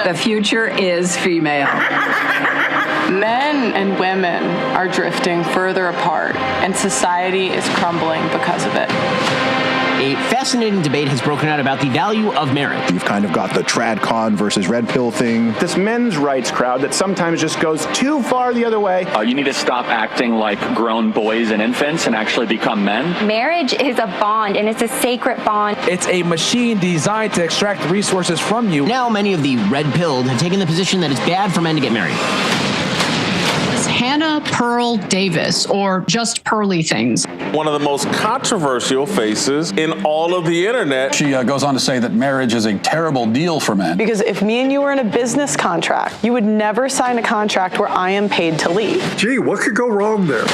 The future is female. Men and women are drifting further apart, and society is crumbling because of it. A fascinating debate has broken out about the value of marriage. You've kind of got the trad con versus red pill thing. This men's rights crowd that sometimes just goes too far the other way. You need to stop acting like grown boys and infants and actually become men. Marriage is a bond, and it's a sacred bond. It's a machine designed to extract resources from you. Now many of the red-pilled have taken the position that it's bad for men to get married. Hannah Pearl Davis, or just Pearly things. One of the most controversial faces in all of the internet. She goes on to say that marriage is a terrible deal for men. Because if me and you were in a business contract, you would never sign a contract where I am paid to leave. Gee, what could go wrong there?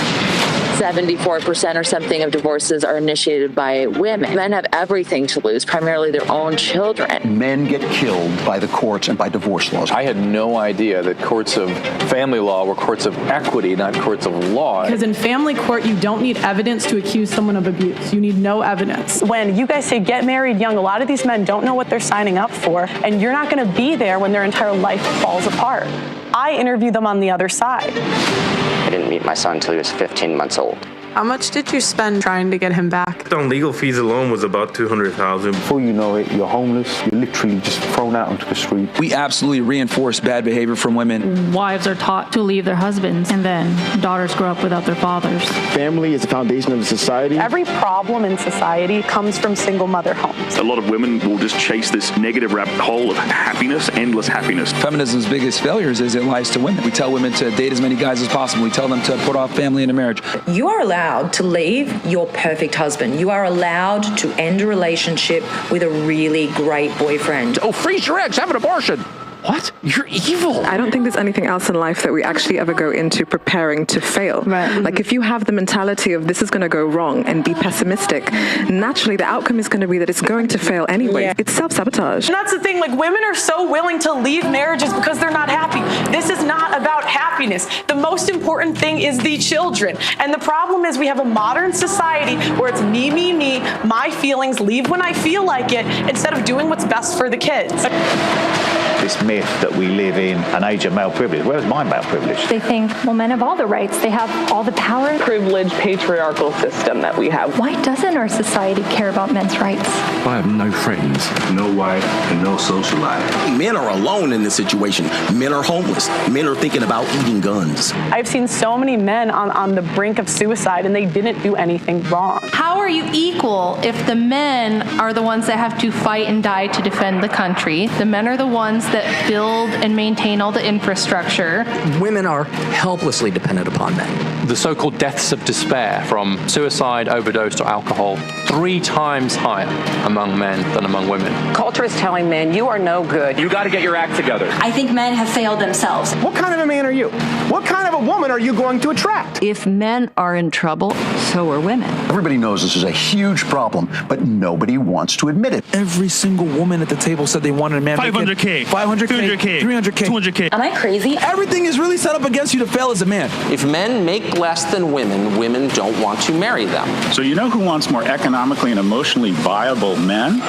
74% or something of divorces are initiated by women. Men have everything to lose, primarily their own children. Men get killed by the courts and by divorce laws. I had no idea that courts of family law were courts of equity, not courts of law. Because in family court, you don't need evidence to accuse someone of abuse. You need no evidence. When you guys say get married young, a lot of these men don't know what they're signing up for, and you're not going to be there when their entire life falls apart. I interview them on the other side. I didn't meet my son until he was 15 months old. How much did you spend trying to get him back? On legal fees alone was about $200,000. Before you know it, you're homeless. You're literally just thrown out onto the street. We absolutely reinforce bad behavior from women. Wives are taught to leave their husbands, and then daughters grow up without their fathers. Family is the foundation of society. Every problem in society comes from single mother homes. A lot of women will just chase this negative rabbit hole of happiness, endless happiness. Feminism's biggest failures is it lies to women. We tell women to date as many guys as possible. We tell them to put off family into marriage. You are allowed to leave your perfect husband. You are allowed to end a relationship with a really great boyfriend. Oh, freeze your eggs, have an abortion. What? You're evil. I don't think there's anything else in life that we actually ever go into preparing to fail. Right. Like if you have the mentality of this is going to go wrong and be pessimistic, naturally the outcome is going to be that it's going to fail anyway. Yeah. It's self-sabotage. And that's the thing, like women are so willing to leave marriages because they're not happy. This is not about happiness. The most important thing is the children. And the problem is we have a modern society where it's me, my feelings, leave when I feel like it, instead of doing what's best for the kids. This myth that we live in an age of male privilege. Where's my male privilege? They think, well, men have all the rights. They have all the power. Privileged patriarchal system that we have. Why doesn't our society care about men's rights? I have no friends, no wife, and no social life. Men are alone in this situation. Men are homeless. Men are thinking about eating guns. I've seen so many men on the brink of suicide, and they didn't do anything wrong. How are you equal if the men are the ones that have to fight and die to defend the country? The men are the ones that build and maintain all the infrastructure. Women are helplessly dependent upon men. The so-called deaths of despair from suicide, overdose, or alcohol, 3 times higher among men than among women. Culture is telling men you are no good. You got to get your act together. I think men have failed themselves. What kind of a man are you? What kind of a woman are you going to attract? If men are in trouble, so are women. Everybody knows this is a huge problem, but nobody wants to admit it. Every single woman at the table said they wanted a man. 500K. 500K. 300K. 200K. Am I crazy? Everything is really set up against you to fail as a man. If men make less than women, women don't want to marry them. So you know who wants more economically and emotionally viable men?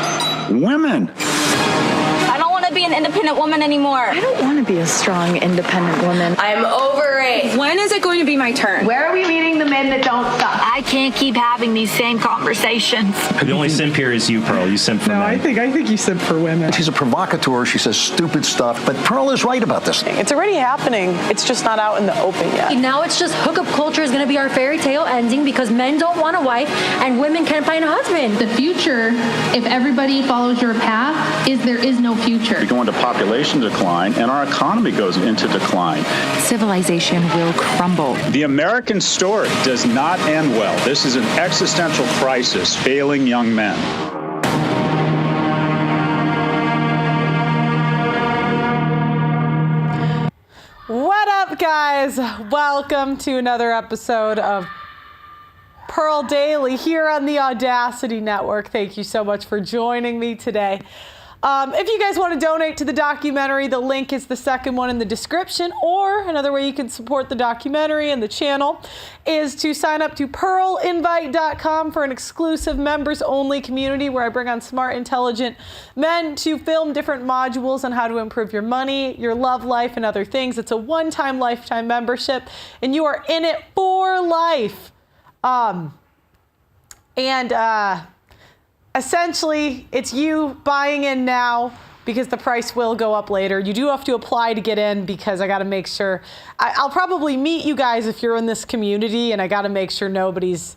Women. I don't want to be an independent woman anymore. I don't want to be a strong, independent woman. I'm over it. When is it going to be my turn? Where are we meeting the men that don't stop? I can't keep having these same conversations. The only simp here is you, Pearl. You simp for men. I think you simp for women. She's a provocateur. She says stupid stuff, but Pearl is right about this. It's already happening. It's just not out in the open yet. Now it's just hookup culture is going to be our fairy tale ending because men don't want a wife and women can't find a husband. The future, if everybody follows your path, is there is no future. We go into population decline, and our economy goes into decline. Civilization will crumble. The American story does not end well. This is an existential crisis, failing young men. What up, guys? Welcome to another episode of Pearl Daily here on the Audacity Network. Thank you so much for joining me today. If you guys want to donate to the documentary, the link is the second one in the description, or another way you can support the documentary and the channel is to sign up to pearlinvite.com for an exclusive members-only community where I bring on smart, intelligent men to film different modules on how to improve your money, your love life, and other things. It's a one-time lifetime membership, and you are in it for life. Essentially, it's you buying in now because the price will go up later. You do have to apply to get in because I got to make sure. I'll probably meet you guys if you're in this community, and I got to make sure nobody's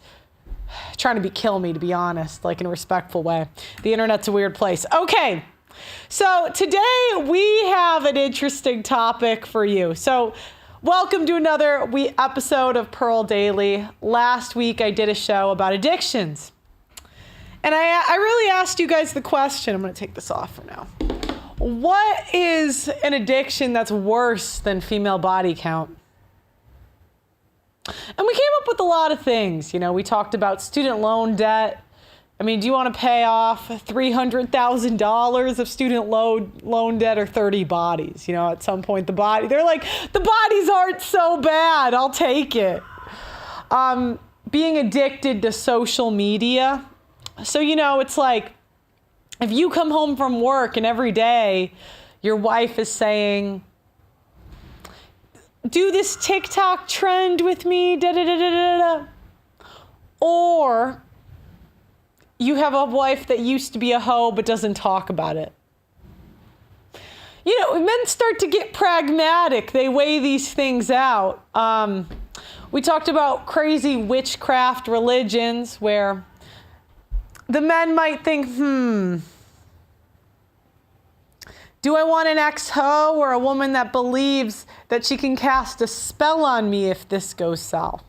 trying to kill me, to be honest, like in a respectful way. The internet's a weird place. Okay, so today we have an interesting topic for you. So welcome to another episode of Pearl Daily. Last week I did a show about addictions. And I really asked you guys the question, I'm going to take this off for now. What is an addiction that's worse than female body count? And we came up with a lot of things. You know, we talked about student loan debt. I mean, do you want to pay off $300,000 of student loan debt or 30 bodies? You know, at some point they're like, the bodies aren't so bad, I'll take it. Being addicted to social media. So, you know, it's like if you come home from work and every day your wife is saying, do this TikTok trend with me, da da da da da da. Or you have a wife that used to be a hoe but doesn't talk about it. You know, men start to get pragmatic. They weigh these things out. We talked about crazy witchcraft religions where the men might think, do I want an ex-hoe or a woman that believes that she can cast a spell on me if this goes south?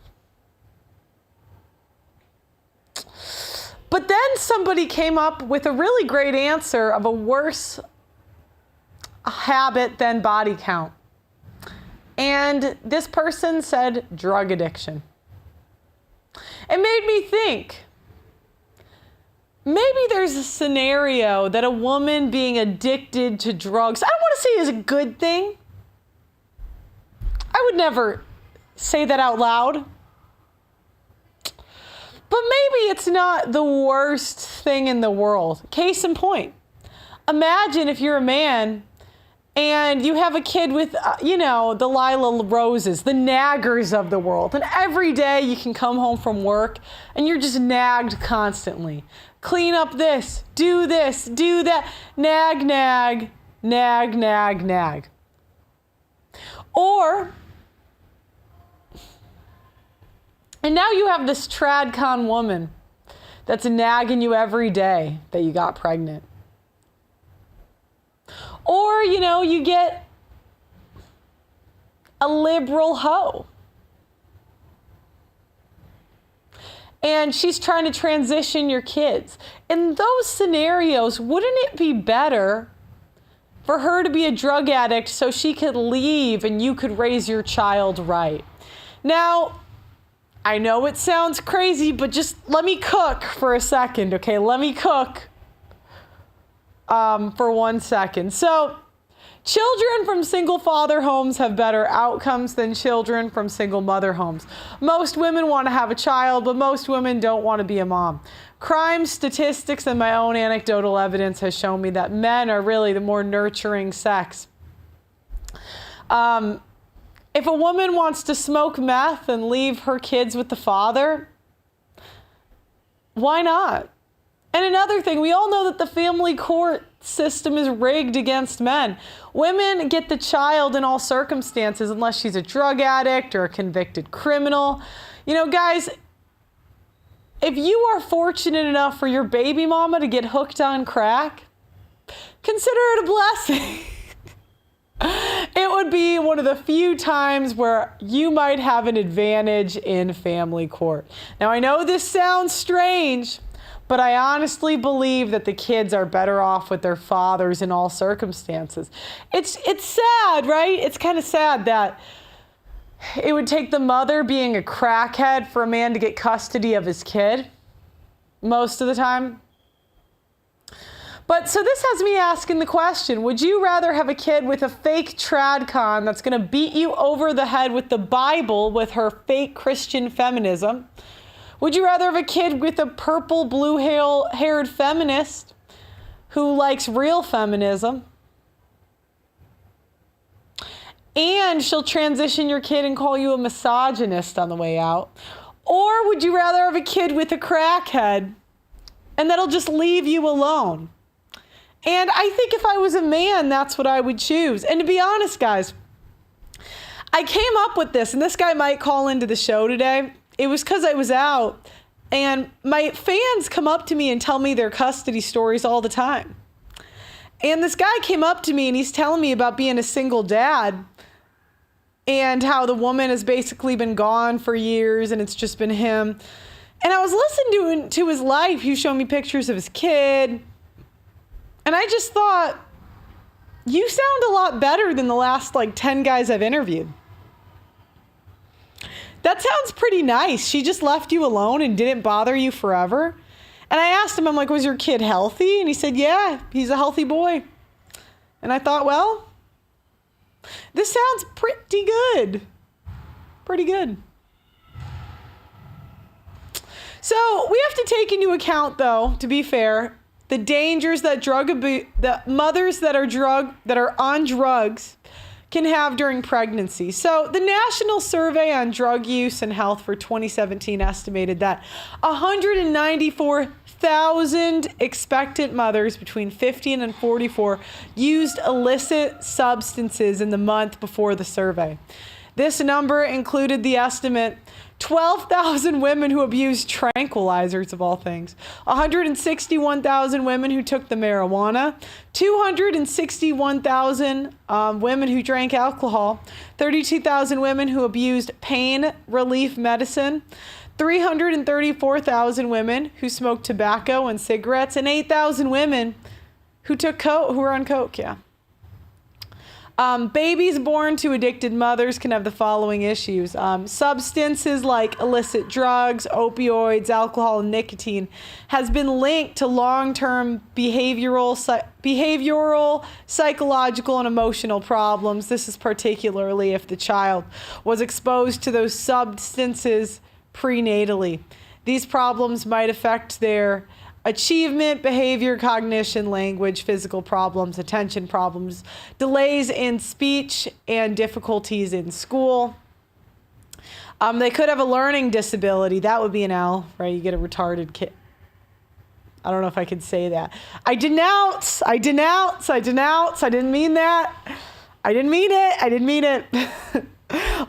But then somebody came up with a really great answer of a worse habit than body count. And this person said drug addiction. It made me think, maybe there's a scenario that a woman being addicted to drugs, I don't want to say is a good thing. I would never say that out loud. But maybe it's not the worst thing in the world. Case in point, imagine if you're a man and you have a kid with, the Lila Roses, the naggers of the world. And every day you can come home from work and you're just nagged constantly. Clean up this, do that, nag, nag, nag, nag, nag. And now you have this tradcon woman that's nagging you every day that you got pregnant. Or, you get a liberal hoe. And she's trying to transition your kids. In those scenarios, wouldn't it be better for her to be a drug addict so she could leave and you could raise your child right? Now, I know it sounds crazy, but just let me cook for a second, okay? Let me cook for 1 second. So, children from single father homes have better outcomes than children from single mother homes. Most women want to have a child, but most women don't want to be a mom. Crime statistics and my own anecdotal evidence has shown me that men are really the more nurturing sex. If a woman wants to smoke meth and leave her kids with the father, why not? And another thing, we all know that the family court system is rigged against men. Women get the child in all circumstances unless she's a drug addict or a convicted criminal. Guys, if you are fortunate enough for your baby mama to get hooked on crack, consider it a blessing. It would be one of the few times where you might have an advantage in family court. Now, I know this sounds strange, but I honestly believe that the kids are better off with their fathers in all circumstances. It's sad, right? It's kind of sad that it would take the mother being a crackhead for a man to get custody of his kid most of the time. But so this has me asking the question, would you rather have a kid with a fake tradcon that's going to beat you over the head with the Bible with her fake Christian feminism? Would you rather have a kid with a purple, blue-haired feminist who likes real feminism? And she'll transition your kid and call you a misogynist on the way out. Or would you rather have a kid with a crackhead and that'll just leave you alone? And I think if I was a man, that's what I would choose. And to be honest, guys, I came up with this, and this guy might call into the show today. It was because I was out, and my fans come up to me and tell me their custody stories all the time. And this guy came up to me, and he's telling me about being a single dad and how the woman has basically been gone for years, and it's just been him. And I was listening to his life. He was showing me pictures of his kid. And I just thought, you sound a lot better than the last 10 guys I've interviewed. That sounds pretty nice. She just left you alone and didn't bother you forever. And I asked him, I'm like, was your kid healthy? And he said, yeah, he's a healthy boy. And I thought, well, this sounds pretty good. Pretty good. So we have to take into account, though, to be fair, the dangers that the mothers that are on drugs can have during pregnancy. So the National Survey on Drug Use and Health for 2017 estimated that 194,000 expectant mothers between 15 and 44 used illicit substances in the month before the survey. This number included the estimate 12,000 women who abused tranquilizers, of all things, 161,000 women who took the marijuana, 261,000 women who drank alcohol, 32,000 women who abused pain relief medicine, 334,000 women who smoked tobacco and cigarettes, and 8,000 women who were on coke. Yeah. Babies born to addicted mothers can have the following issues. Substances like illicit drugs, opioids, alcohol, and nicotine has been linked to long-term behavioral, psychological, and emotional problems. This is particularly if the child was exposed to those substances prenatally. These problems might affect their achievement, behavior, cognition, language, physical problems, attention problems, delays in speech, and difficulties in school. They could have a learning disability. That would be an L, right? You get a retarded kid. I don't know if I could say that. I denounce. I didn't mean that. I didn't mean it.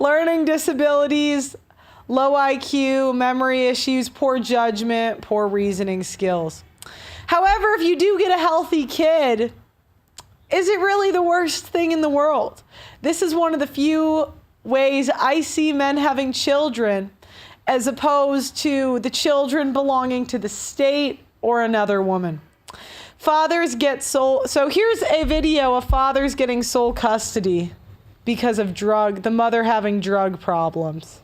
Learning disabilities, low IQ, memory issues, poor judgment, poor reasoning skills. However, if you do get a healthy kid, is it really the worst thing in the world? This is one of the few ways I see men having children as opposed to the children belonging to the state or another woman. Fathers get so here's a video of fathers getting sole custody because of the mother having drug problems.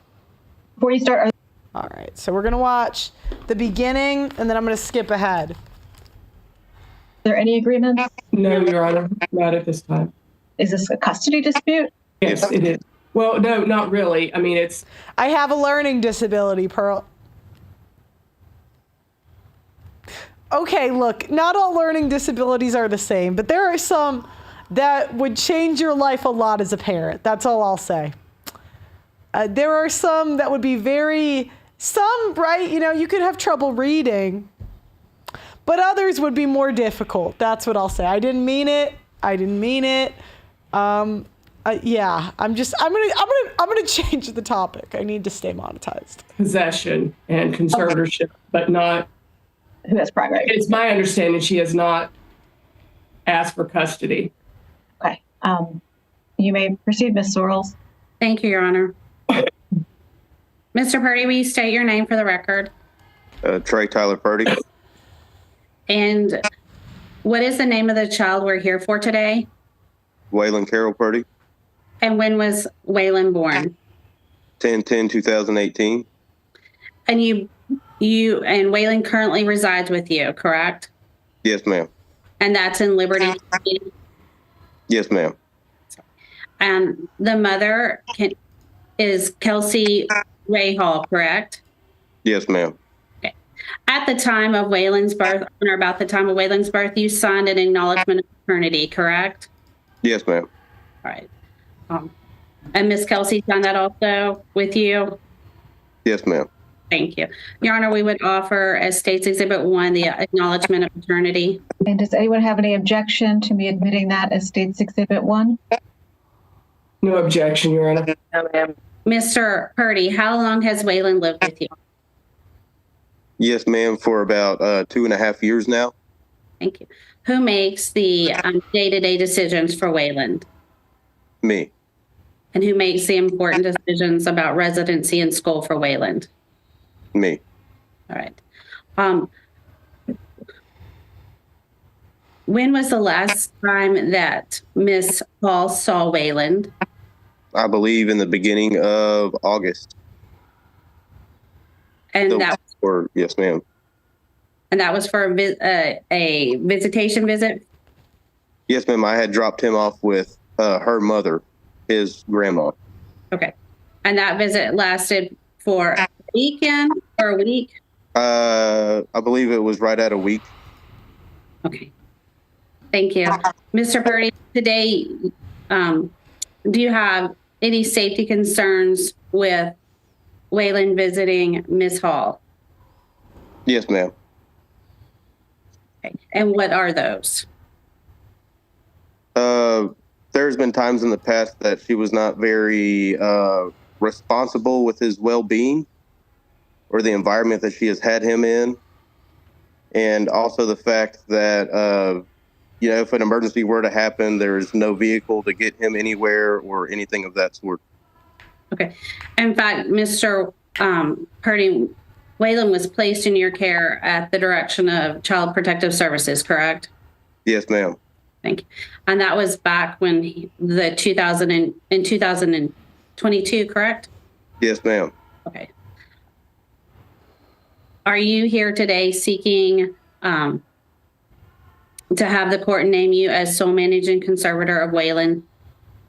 Before you start. All right, so we're going to watch the beginning, and then I'm going to skip ahead. Is there any agreement? No, Your Honor, not at this time. Is this a custody dispute? Yes, it is. Well, no, not really. I mean, I have a learning disability, Pearl. Okay, look, not all learning disabilities are the same, but there are some that would change your life a lot as a parent. That's all I'll say. There are some that would be right? You could have trouble reading, but others would be more difficult. That's what I'll say. I didn't mean it. Yeah, I'm gonna change the topic. I need to stay monetized. Possession and conservatorship, but not. Who has primary? It's my understanding she has not asked for custody. Okay. You may proceed, Ms. Sorrells. Thank you, Your Honor. Mr. Pearly, will you state your name for the record? Trey Tyler Pearly. And what is the name of the child we're here for today? Waylon Carroll Pearly. And when was Waylon born? 10/10/2018. And you and Waylon currently resides with you, correct? Yes, ma'am. And that's in Liberty. Yes, ma'am. And the mother is Kelsey Rahal, correct? Yes, ma'am. Okay. At the time of Waylon's birth, or about the time of Waylon's birth, you signed an acknowledgement of paternity, correct? Yes, ma'am. All right. And Miss Kelsey signed that also with you? Yes, ma'am. Thank you. Your Honor, we would offer as State's Exhibit 1 the acknowledgement of paternity. And does anyone have any objection to me admitting that as State's Exhibit 1? No objection, Your Honor. No, ma'am. Mr. Purdy, how long has Waylon lived with you? Yes, ma'am, for about 2.5 years now. Thank you. Who makes the day-to-day decisions for Waylon? Me. And who makes the important decisions about residency and school for Waylon? Me. All right. When was the last time that Miss Hall saw Waylon? I believe in the beginning of August. And that was for, yes, ma'am. And that was for a visitation visit? Yes, ma'am. I had dropped him off with her mother, his grandma. Okay. And that visit lasted for a weekend or a week? I believe it was right at a week. Okay. Thank you. Mr. Purdy, today, do you have any safety concerns with Waylon visiting Ms. Hall? Yes, ma'am. Okay. And what are those? There's been times in the past that she was not very responsible with his well-being or the environment that she has had him in. And also the fact that, if an emergency were to happen, there is no vehicle to get him anywhere or anything of that sort. Okay. In fact, Mr. Purdy, Waylon was placed in your care at the direction of Child Protective Services, correct? Yes, ma'am. Thank you. And that was back when in 2022, correct? Yes, ma'am. Okay. Are you here today seeking to have the court name you as sole managing conservator of Waylon?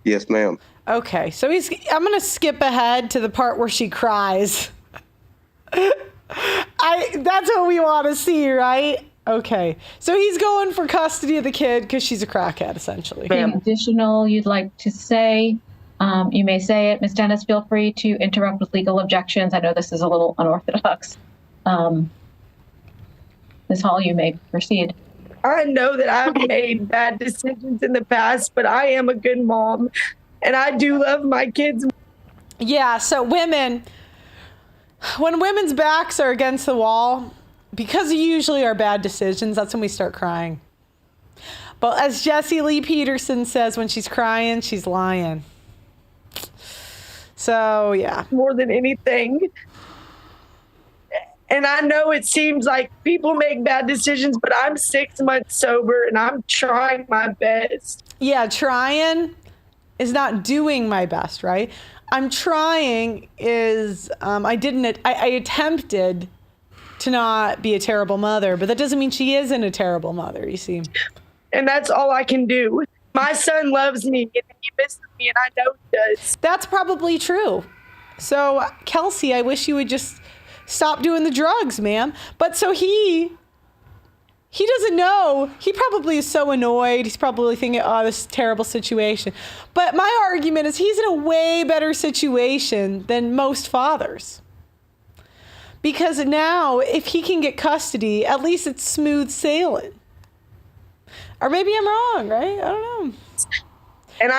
Yes, ma'am. Okay, so I'm going to skip ahead to the part where she cries. That's what we want to see, right? Okay, so he's going for custody of the kid because she's a crackhead, essentially. Anything additional you'd like to say? You may say it. Ms. Dennis, feel free to interrupt with legal objections. I know this is a little unorthodox. Ms. Hall, you may proceed. I know that I've made bad decisions in the past, but I am a good mom, and I do love my kids. Yeah, so when women's backs are against the wall, because of usually our bad decisions, that's when we start crying. But as Jessie Lee Peterson says, when she's crying, she's lying. So, yeah. More than anything. And I know it seems like people make bad decisions, but I'm 6 months sober and I'm trying my best. Yeah, trying is not doing my best, right? I'm trying is, I attempted to not be a terrible mother, but that doesn't mean she isn't a terrible mother, you see. And that's all I can do. My son loves me and he misses me, and I know he does. That's probably true. So, Kelsey, I wish you would just stop doing the drugs, ma'am. But so he doesn't know. He probably is so annoyed. He's probably thinking, oh, this is a terrible situation. But my argument is he's in a way better situation than most fathers. Because now, if he can get custody, at least it's smooth sailing. Or maybe I'm wrong, right? I don't know. And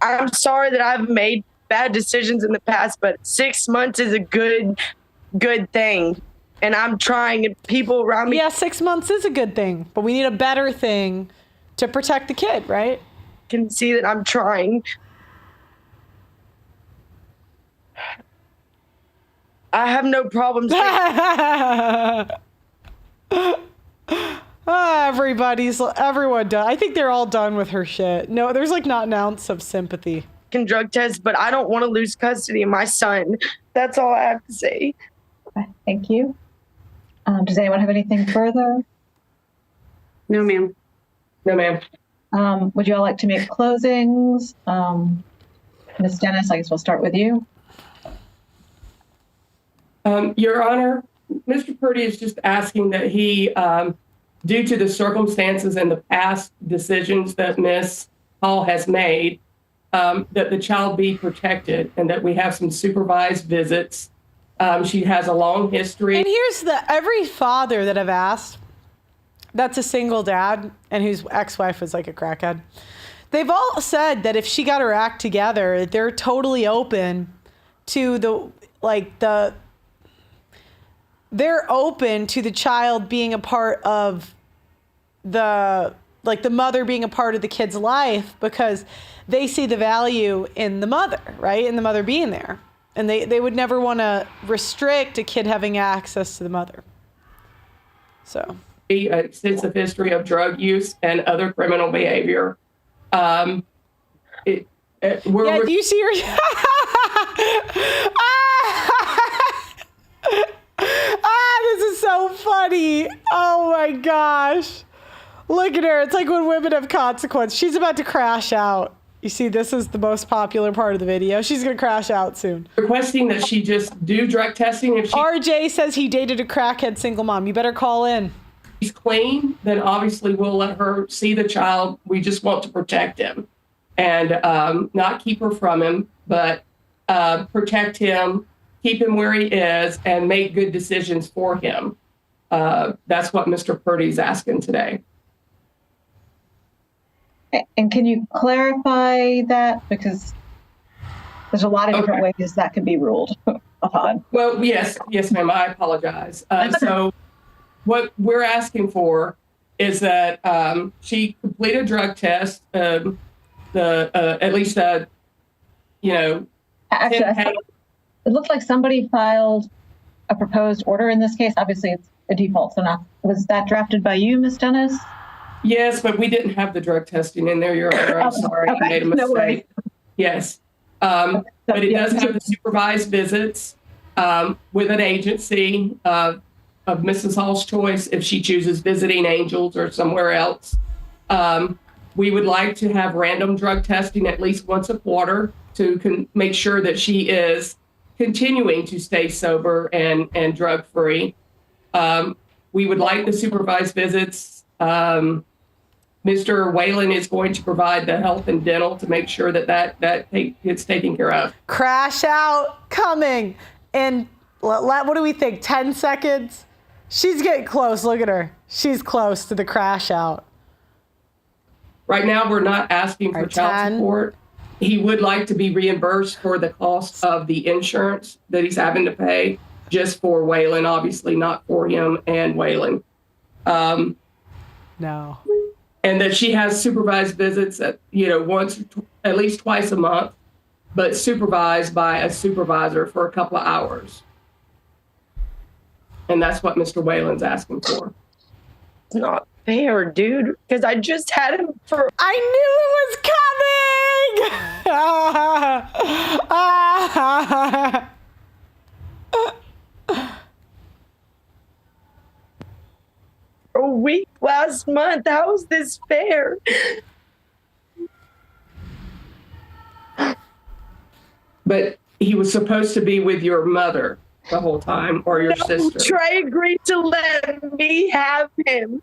I'm sorry that I've made bad decisions in the past, but 6 months is a good thing. And I'm trying, and people around me. Yeah, 6 months is a good thing, but we need a better thing to protect the kid, right? Can see that I'm trying. I have no problems. Everyone done. I think they're all done with her shit. No, there's like not an ounce of sympathy. Can drug test, but I don't want to lose custody of my son. That's all I have to say. Okay, thank you. Does anyone have anything further? No, ma'am. No, ma'am. Would you all like to make closings? Ms. Dennis, I guess we'll start with you. Your Honor, Mr. Pearly is just asking that he, due to the circumstances and the past decisions that Ms. Hall has made, that the child be protected and that we have some supervised visits. She has a long history. And here's every father that I've asked that's a single dad and whose ex-wife was like a crackhead, they've all said that if she got her act together, they're totally open to they're open to the child being a part of the mother being a part of the kid's life, because they see the value in the mother, right? In the mother being there. And they would never want to restrict a kid having access to the mother. So. A extensive history of drug use and other criminal behavior. Do you see her? This is so funny. Oh my gosh. Look at her. It's like when women have consequence. She's about to crash out. You see, this is the most popular part of the video. She's going to crash out soon. Requesting that she just do drug testing. If RJ says he dated a crackhead single mom. You better call in. If she's clean, then obviously we'll let her see the child. We just want to protect him and not keep her from him, but protect him, keep him where he is, and make good decisions for him. That's what Mr. Pearly's asking today. And can you clarify that? Because there's a lot of different ways that can be ruled upon. Well, yes, ma'am. I apologize. So what we're asking for is that she complete a drug test, at least, Actually, it looked like somebody filed a proposed order in this case. Obviously, it's a default. So was that drafted by you, Ms. Dennis? Yes, but we didn't have the drug testing in there, Your Honor. I'm sorry. I made a mistake. No worries. Yes. But it does have the supervised visits with an agency of Mrs. Hall's choice if she chooses Visiting Angels or somewhere else. We would like to have random drug testing at least once a quarter to make sure that she is continuing to stay sober and drug-free. We would like the supervised visits. Mr. Whalen is going to provide the health and dental to make sure that gets taken care of. Crash out coming in, what do we think, 10 seconds? She's getting close. Look at her. She's close to the crash out. Right now, we're not asking for child support. He would like to be reimbursed for the cost of the insurance that he's having to pay just for Whalen, obviously not for him and Whalen. No. And that she has supervised visits at least twice a month, but supervised by a supervisor for a couple of hours. And that's what Mr. Whalen's asking for. It's not fair, dude, because I just had him for... I knew it was coming! A week last month. How is this fair? But he was supposed to be with your mother the whole time, or your sister. Trey agreed to let me have him.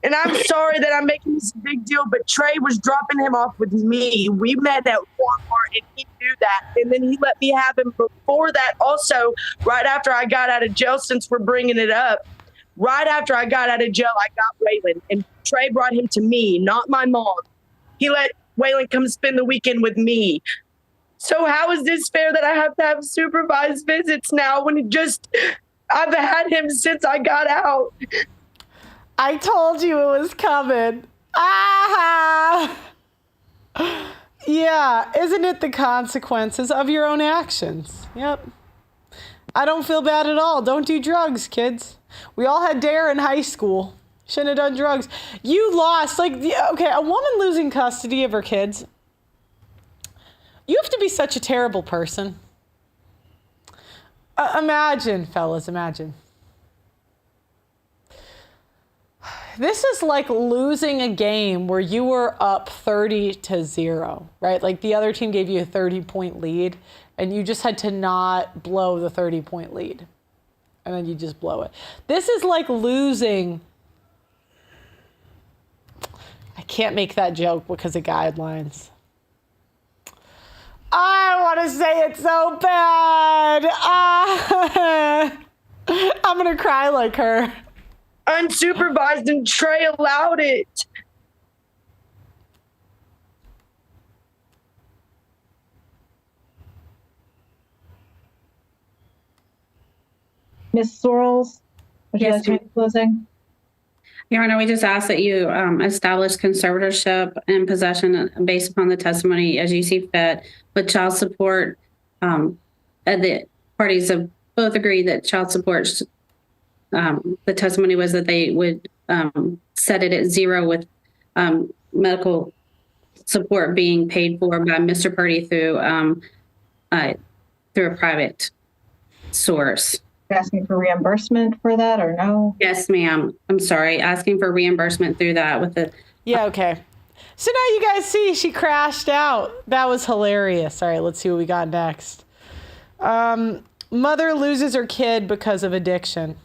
And I'm sorry that I'm making this a big deal, but Trey was dropping him off with me. We met at Walmart, and he knew that. And then he let me have him before that. Also, right after I got out of jail, since we're bringing it up, right after I got out of jail, I got Whalen. And Trey brought him to me, not my mom. He let Whalen come spend the weekend with me. So how is this fair that I have to have supervised visits now when I've had him since I got out? I told you it was coming. Ah! Yeah, isn't it the consequences of your own actions? Yep. I don't feel bad at all. Don't do drugs, kids. We all had DARE in high school. Shouldn't have done drugs. You lost, okay, a woman losing custody of her kids. You have to be such a terrible person. Imagine, fellas, imagine. This is like losing a game where you were up 30-0, right? Like the other team gave you a 30-point lead and you just had to not blow the 30-point lead. And then you just blow it. This is like losing. I can't make that joke because of guidelines. I want to say it so bad. I'm going to cry like her. Unsupervised, and Trey allowed it. Ms. Sorrells, would you like to make closing? Your Honor, we just ask that you establish conservatorship and possession based upon the testimony as you see fit with child support. The parties have both agreed that child support, the testimony was that they would set it at zero with medical support being paid for by Mr. Pearly through a private source. Asking for reimbursement for that or no? Yes, ma'am. I'm sorry. Asking for reimbursement through that with the. Yeah, okay. So now you guys see she crashed out. That was hilarious. All right, let's see what we got next. Mother loses her kid because of addiction.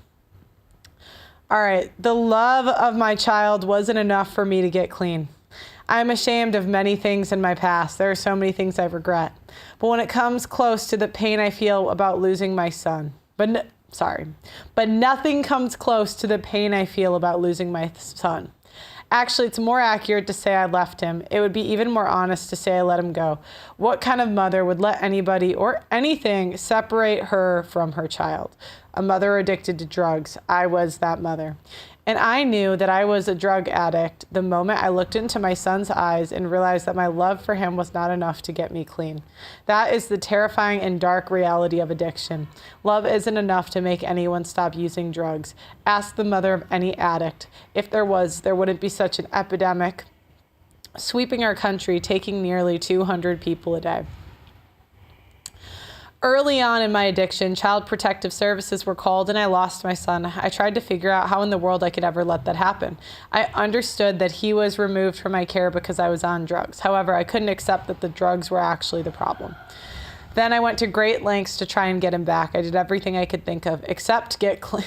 All right, the love of my child wasn't enough for me to get clean. I'm ashamed of many things in my past. There are so many things I regret. But when it comes close to the pain I feel about losing my son, but nothing comes close to the pain I feel about losing my son. Actually, it's more accurate to say I left him. It would be even more honest to say I let him go. What kind of mother would let anybody or anything separate her from her child? A mother addicted to drugs. I was that mother. And I knew that I was a drug addict the moment I looked into my son's eyes and realized that my love for him was not enough to get me clean. That is the terrifying and dark reality of addiction. Love isn't enough to make anyone stop using drugs. Ask the mother of any addict. If there was, there wouldn't be such an epidemic sweeping our country, taking nearly 200 people a day. Early on in my addiction, Child Protective Services were called and I lost my son. I tried to figure out how in the world I could ever let that happen. I understood that he was removed from my care because I was on drugs. However, I couldn't accept that the drugs were actually the problem. Then I went to great lengths to try and get him back. I did everything I could think of except get clean.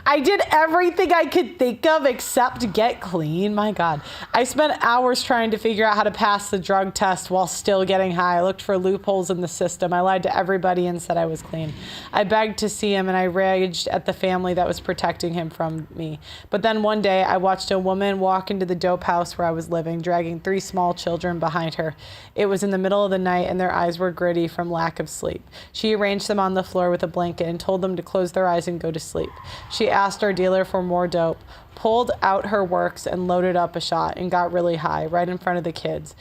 I did everything I could think of except get clean. My God. I spent hours trying to figure out how to pass the drug test while still getting high. I looked for loopholes in the system. I lied to everybody and said I was clean. I begged to see him and I raged at the family that was protecting him from me. But then one day I watched a woman walk into the dope house where I was living, dragging 3 small children behind her. It was in the middle of the night and their eyes were gritty from lack of sleep. She arranged them on the floor with a blanket and told them to close their eyes and go to sleep. She asked our dealer for more dope, pulled out her works and loaded up a shot and got really high right in front of the kids.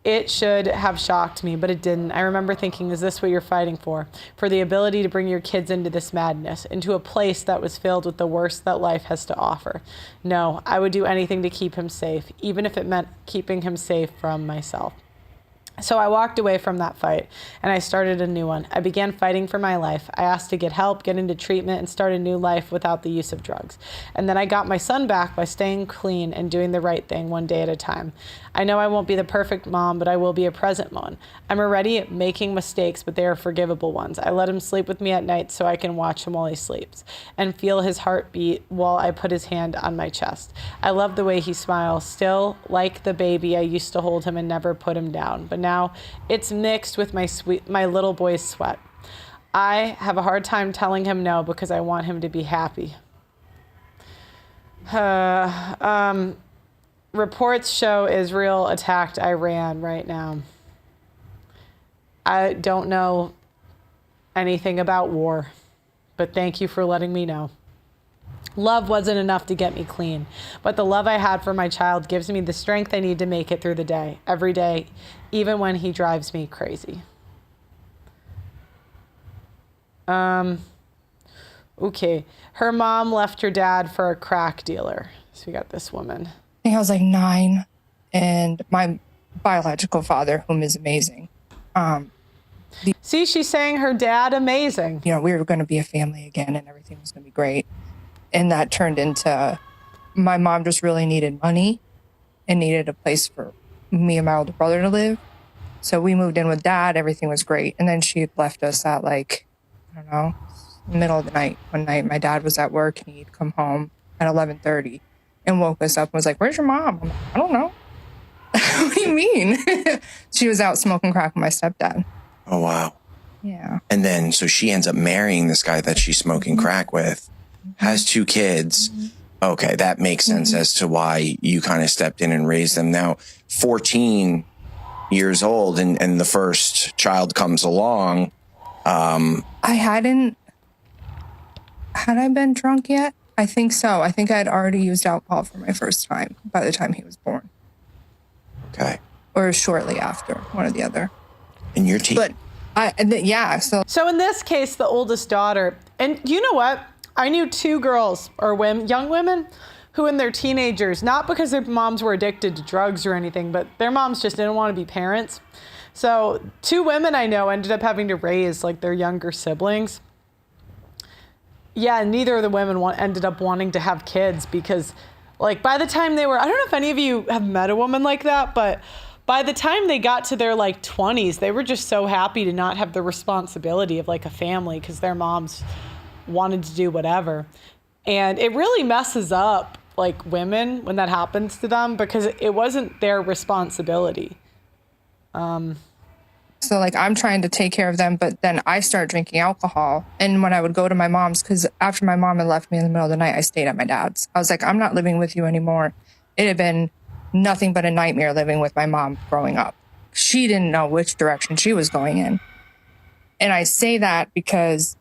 It should have shocked me, but it didn't. I remember thinking, is this what you're fighting for? For the ability to bring your kids into this madness, into a place that was filled with the worst that life has to offer. No, I would do anything to keep him safe, even if it meant keeping him safe from myself. So I walked away from that fight and I started a new one. I began fighting for my life. I asked to get help, get into treatment, and start a new life without the use of drugs. And then I got my son back by staying clean and doing the right thing one day at a time. I know I won't be the perfect mom, but I will be a present one. I'm already making mistakes, but they are forgivable ones. I let him sleep with me at night so I can watch him while he sleeps and feel his heartbeat while I put his hand on my chest. I love the way he smiles, still like the baby I used to hold him and never put him down. But now it's mixed with my little boy's sweat. I have a hard time telling him no because I want him to be happy. Reports show Israel attacked Iran right now. I don't know anything about war, but thank you for letting me know. Love wasn't enough to get me clean, but the love I had for my child gives me the strength I need to make it through the day, every day, even when he drives me crazy. Okay. Her mom left her dad for a crack dealer. So we got this woman. I think I was like 9, and my biological father, whom is amazing. See, she's saying her dad amazing. You know, we were going to be a family again and everything was going to be great. And that turned into my mom just really needed money and needed a place for me and my older brother to live. So we moved in with dad. Everything was great. And then she had left us at like, I don't know, middle of the night. One night my dad was at work and he'd come home at 11:30 and woke us up and was like, "Where's your mom?" I'm like, "I don't know." What do you mean? She was out smoking crack with my stepdad. Oh, wow. Yeah. And then, so she ends up marrying this guy that she's smoking crack with, has 2 kids. Okay, that makes sense as to why you kind of stepped in and raised them. Now, 14 years old and the first child comes along. Had I been drunk yet? I think so. I think I had already used alcohol for my first time by the time he was born. Okay. Or shortly after, one or the other. And your team. But So in this case, the oldest daughter, and you know what? I knew 2 girls or women, young women who in their teenagers, not because their moms were addicted to drugs or anything, but their moms just didn't want to be parents. So 2 women I know ended up having to raise like their younger siblings. Yeah, neither of the women ended up wanting to have kids because like by the time they were, I don't know if any of you have met a woman like that, but by the time they got to their like 20s, they were just so happy to not have the responsibility of like a family because their moms wanted to do whatever. And it really messes up like women when that happens to them because it wasn't their responsibility. So like I'm trying to take care of them, but then I start drinking alcohol. And when I would go to my mom's, because after my mom had left me in the middle of the night, I stayed at my dad's. I was like, I'm not living with you anymore. It had been nothing but a nightmare living with my mom growing up. She didn't know which direction she was going in. And I say that because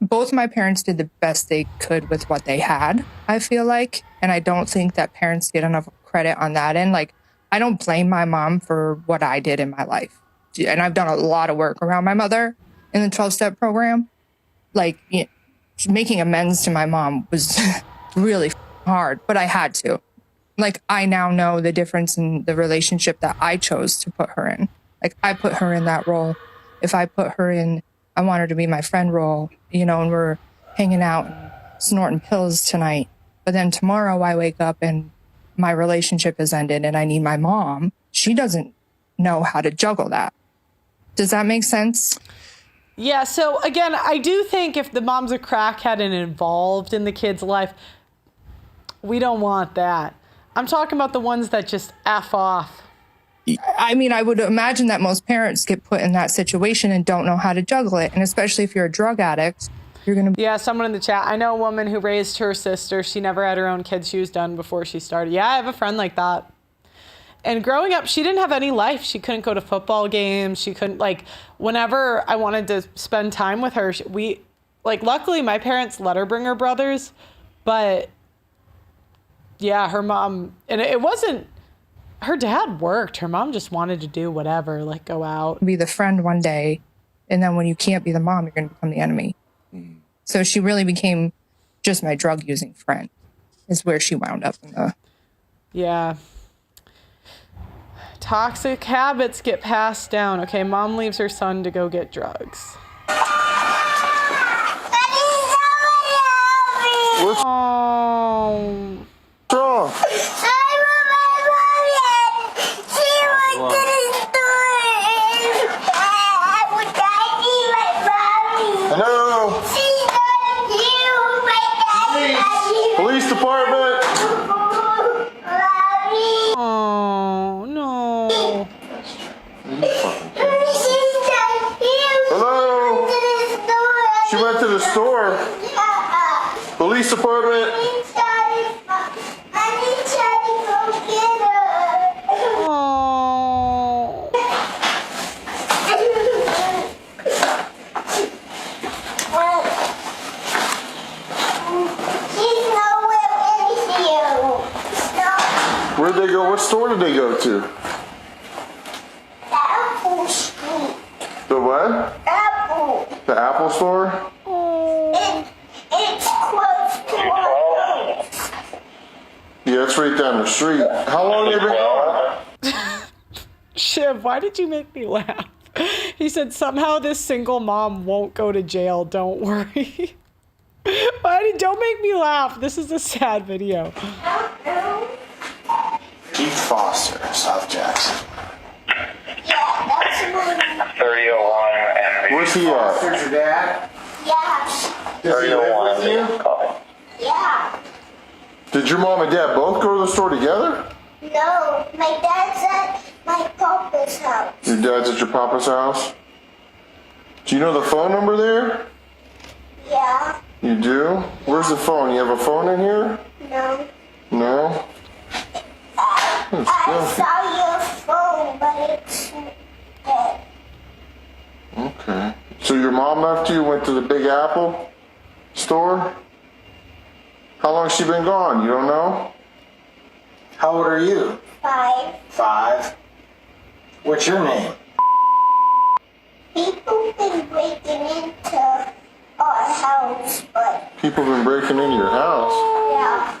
both my parents did the best they could with what they had, I feel like. And I don't think that parents get enough credit on that end. Like, I don't blame my mom for what I did in my life. And I've done a lot of work around my mother in the 12-step program. Like, you know, making amends to my mom was really hard, but I had to. Like, I now know the difference in the relationship that I chose to put her in. Like, I put her in that role. If I put her in, I want her to be my friend role, you know, and we're hanging out and snorting pills tonight. But then tomorrow I wake up and my relationship has ended and I need my mom. She doesn't know how to juggle that. Does that make sense? Yeah, so again, I do think if the mom's a crackhead and involved in the kid's life, we don't want that. I'm talking about the ones that just F off. I mean, I would imagine that most parents get put in that situation and don't know how to juggle it. And especially if you're a drug addict, you're going to... Yeah, someone in the chat. I know a woman who raised her sister. She never had her own kids. She was done before she started. Yeah, I have a friend like that. And growing up, she didn't have any life. She couldn't go to football games. She couldn't, like, whenever I wanted to spend time with her, luckily my parents let her bring her brothers. But, yeah, her mom, and it wasn't, her dad worked. Her mom just wanted to do whatever, like go out. Be the friend one day, and then when you can't be the mom, you're going to become the enemy. So she really became just my drug-using friend, is where she wound up in the... Yeah. Toxic habits get passed down. Okay, mom leaves her son to go get drugs. What's wrong? Hello? Police department? Oh, no. Hello? She went to the store. Police department? Oh. Where'd they go? What store did they go to? Apple Street. The what? Apple. The Apple store? It's close to our house. Yeah, it's right down the street. How long have you been gone? Shiv, why did you make me laugh? He said, somehow this single mom won't go to jail. Don't worry. Don't make me laugh. This is a sad video. Keith Foster, South Jackson. 3001 and where's he at? Foster's your dad? Yeah. Does he live with you? Yeah. Did your mom and dad both go to the store together? No, my dad's at my papa's house. Your dad's at your papa's house? Do you know the phone number there? Yeah. You do? Where's the phone? You have a phone in here? No. No? I saw your phone, but it's dead. Okay. So your mom left you, went to the Big Apple store? How long has she been gone? You don't know? How old are you? 5. 5. What's your name? People been breaking into our house, but People have been breaking into your house. yeah,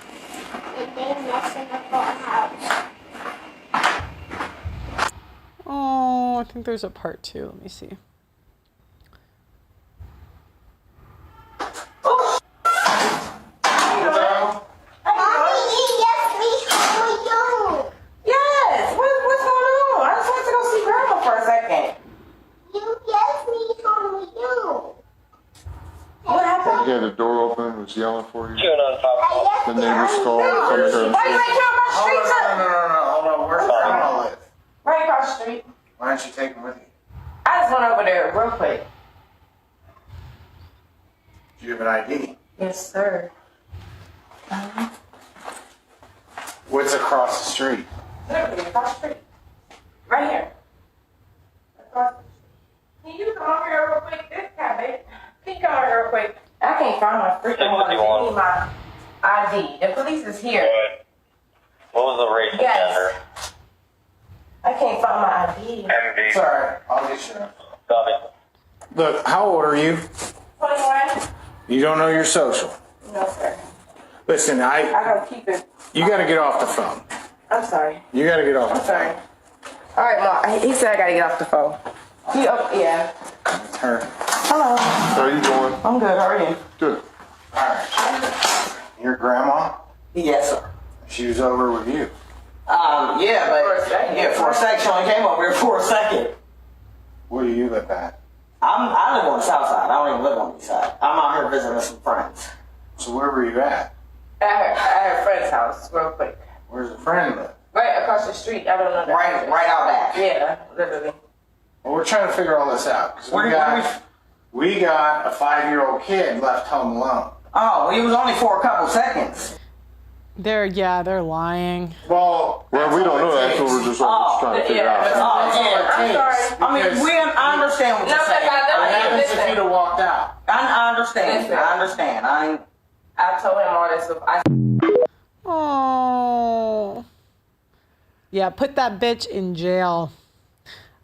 and they messing up our house. Oh, I think there's a part 2. Let me see. Yes. What's going on? I just went to go see Grandma for a second. You left me home with you. What happened? He had the door open, was yelling for you. I left The neighbors called. Come here. Why you ain't come across the street? Hold on. Where's Grandma live? Right across the street. Why don't you take him with you? I just went over there real quick. Do you have an ID? Yes, sir. What's across the street? Literally across the street. Right here. Across the street. Can you come over here real quick? This guy, baby. Can you come over here real quick? I can't find my freaking ID. I need my ID. The police is here. What was the race and gender? I can't find my ID. MV. Sorry, I'll get you. Copy. Look, how old are you? 21? You don't know your social. No, sir. Listen, I gotta keep it. you gotta get off the phone. I'm sorry. You gotta get off the I'm sorry. All right, Mom. He said I gotta get off the phone. Yeah. phone. It's her. Hello. How are you doing? I'm good. How are you? Good. Alright. Your grandma? Yes, sir. She was over with you. Yeah, but for a second, she only came over here for a second. Where do you live at? I live on the south side. I don't even live on the east side. I'm out here visiting some friends. So where were you at? At her friend's house, real quick. Where's the friend live? Right across the street. I don't know that. Right out back. Yeah, literally. Well, we're trying to figure all this out. 'Cause we got a 5-year-old kid left home alone. Oh, he was only for a couple seconds. They're lying. Well, we don't know. That's what we're just trying to figure out. I'm sorry. I mean, I understand what you're saying. What happens if you'd have walked out? I understand. I understand. I told him all this stuff. Oh. Yeah, put that bitch in jail.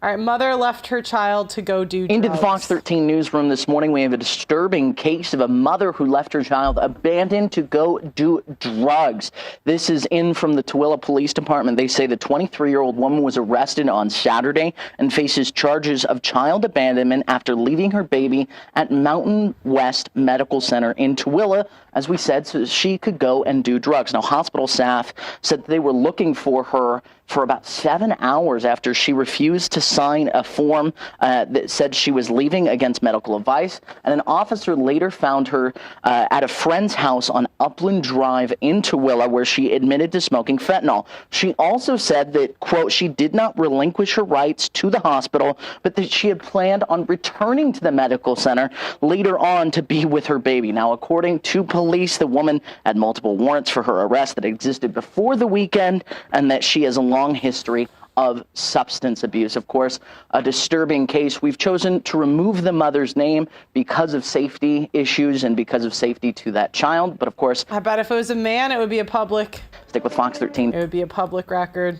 All right, mother left her child to go do drugs. Into the Fox 13 newsroom this morning, we have a disturbing case of a mother who left her child abandoned to go do drugs. This is in from the Tooele Police Department. They say the 23-year-old woman was arrested on Saturday and faces charges of child abandonment after leaving her baby at Mountain West Medical Center in Tooele, as we said, so she could go and do drugs. Now, hospital staff said they were looking for her for about 7 hours after she refused to sign a form that said she was leaving against medical advice. And an officer later found her at a friend's house on Upland Drive in Tooele, where she admitted to smoking fentanyl. She also said that, quote, she did not relinquish her rights to the hospital, but that she had planned on returning to the medical center later on to be with her baby. Now, according to police, the woman had multiple warrants for her arrest that existed before the weekend, and that she has a long history of substance abuse. Of course, a disturbing case. We've chosen to remove the mother's name because of safety issues and because of safety to that child. But of course, I bet if it was a man, it would be a public. Stick with Fox 13. It would be a public record.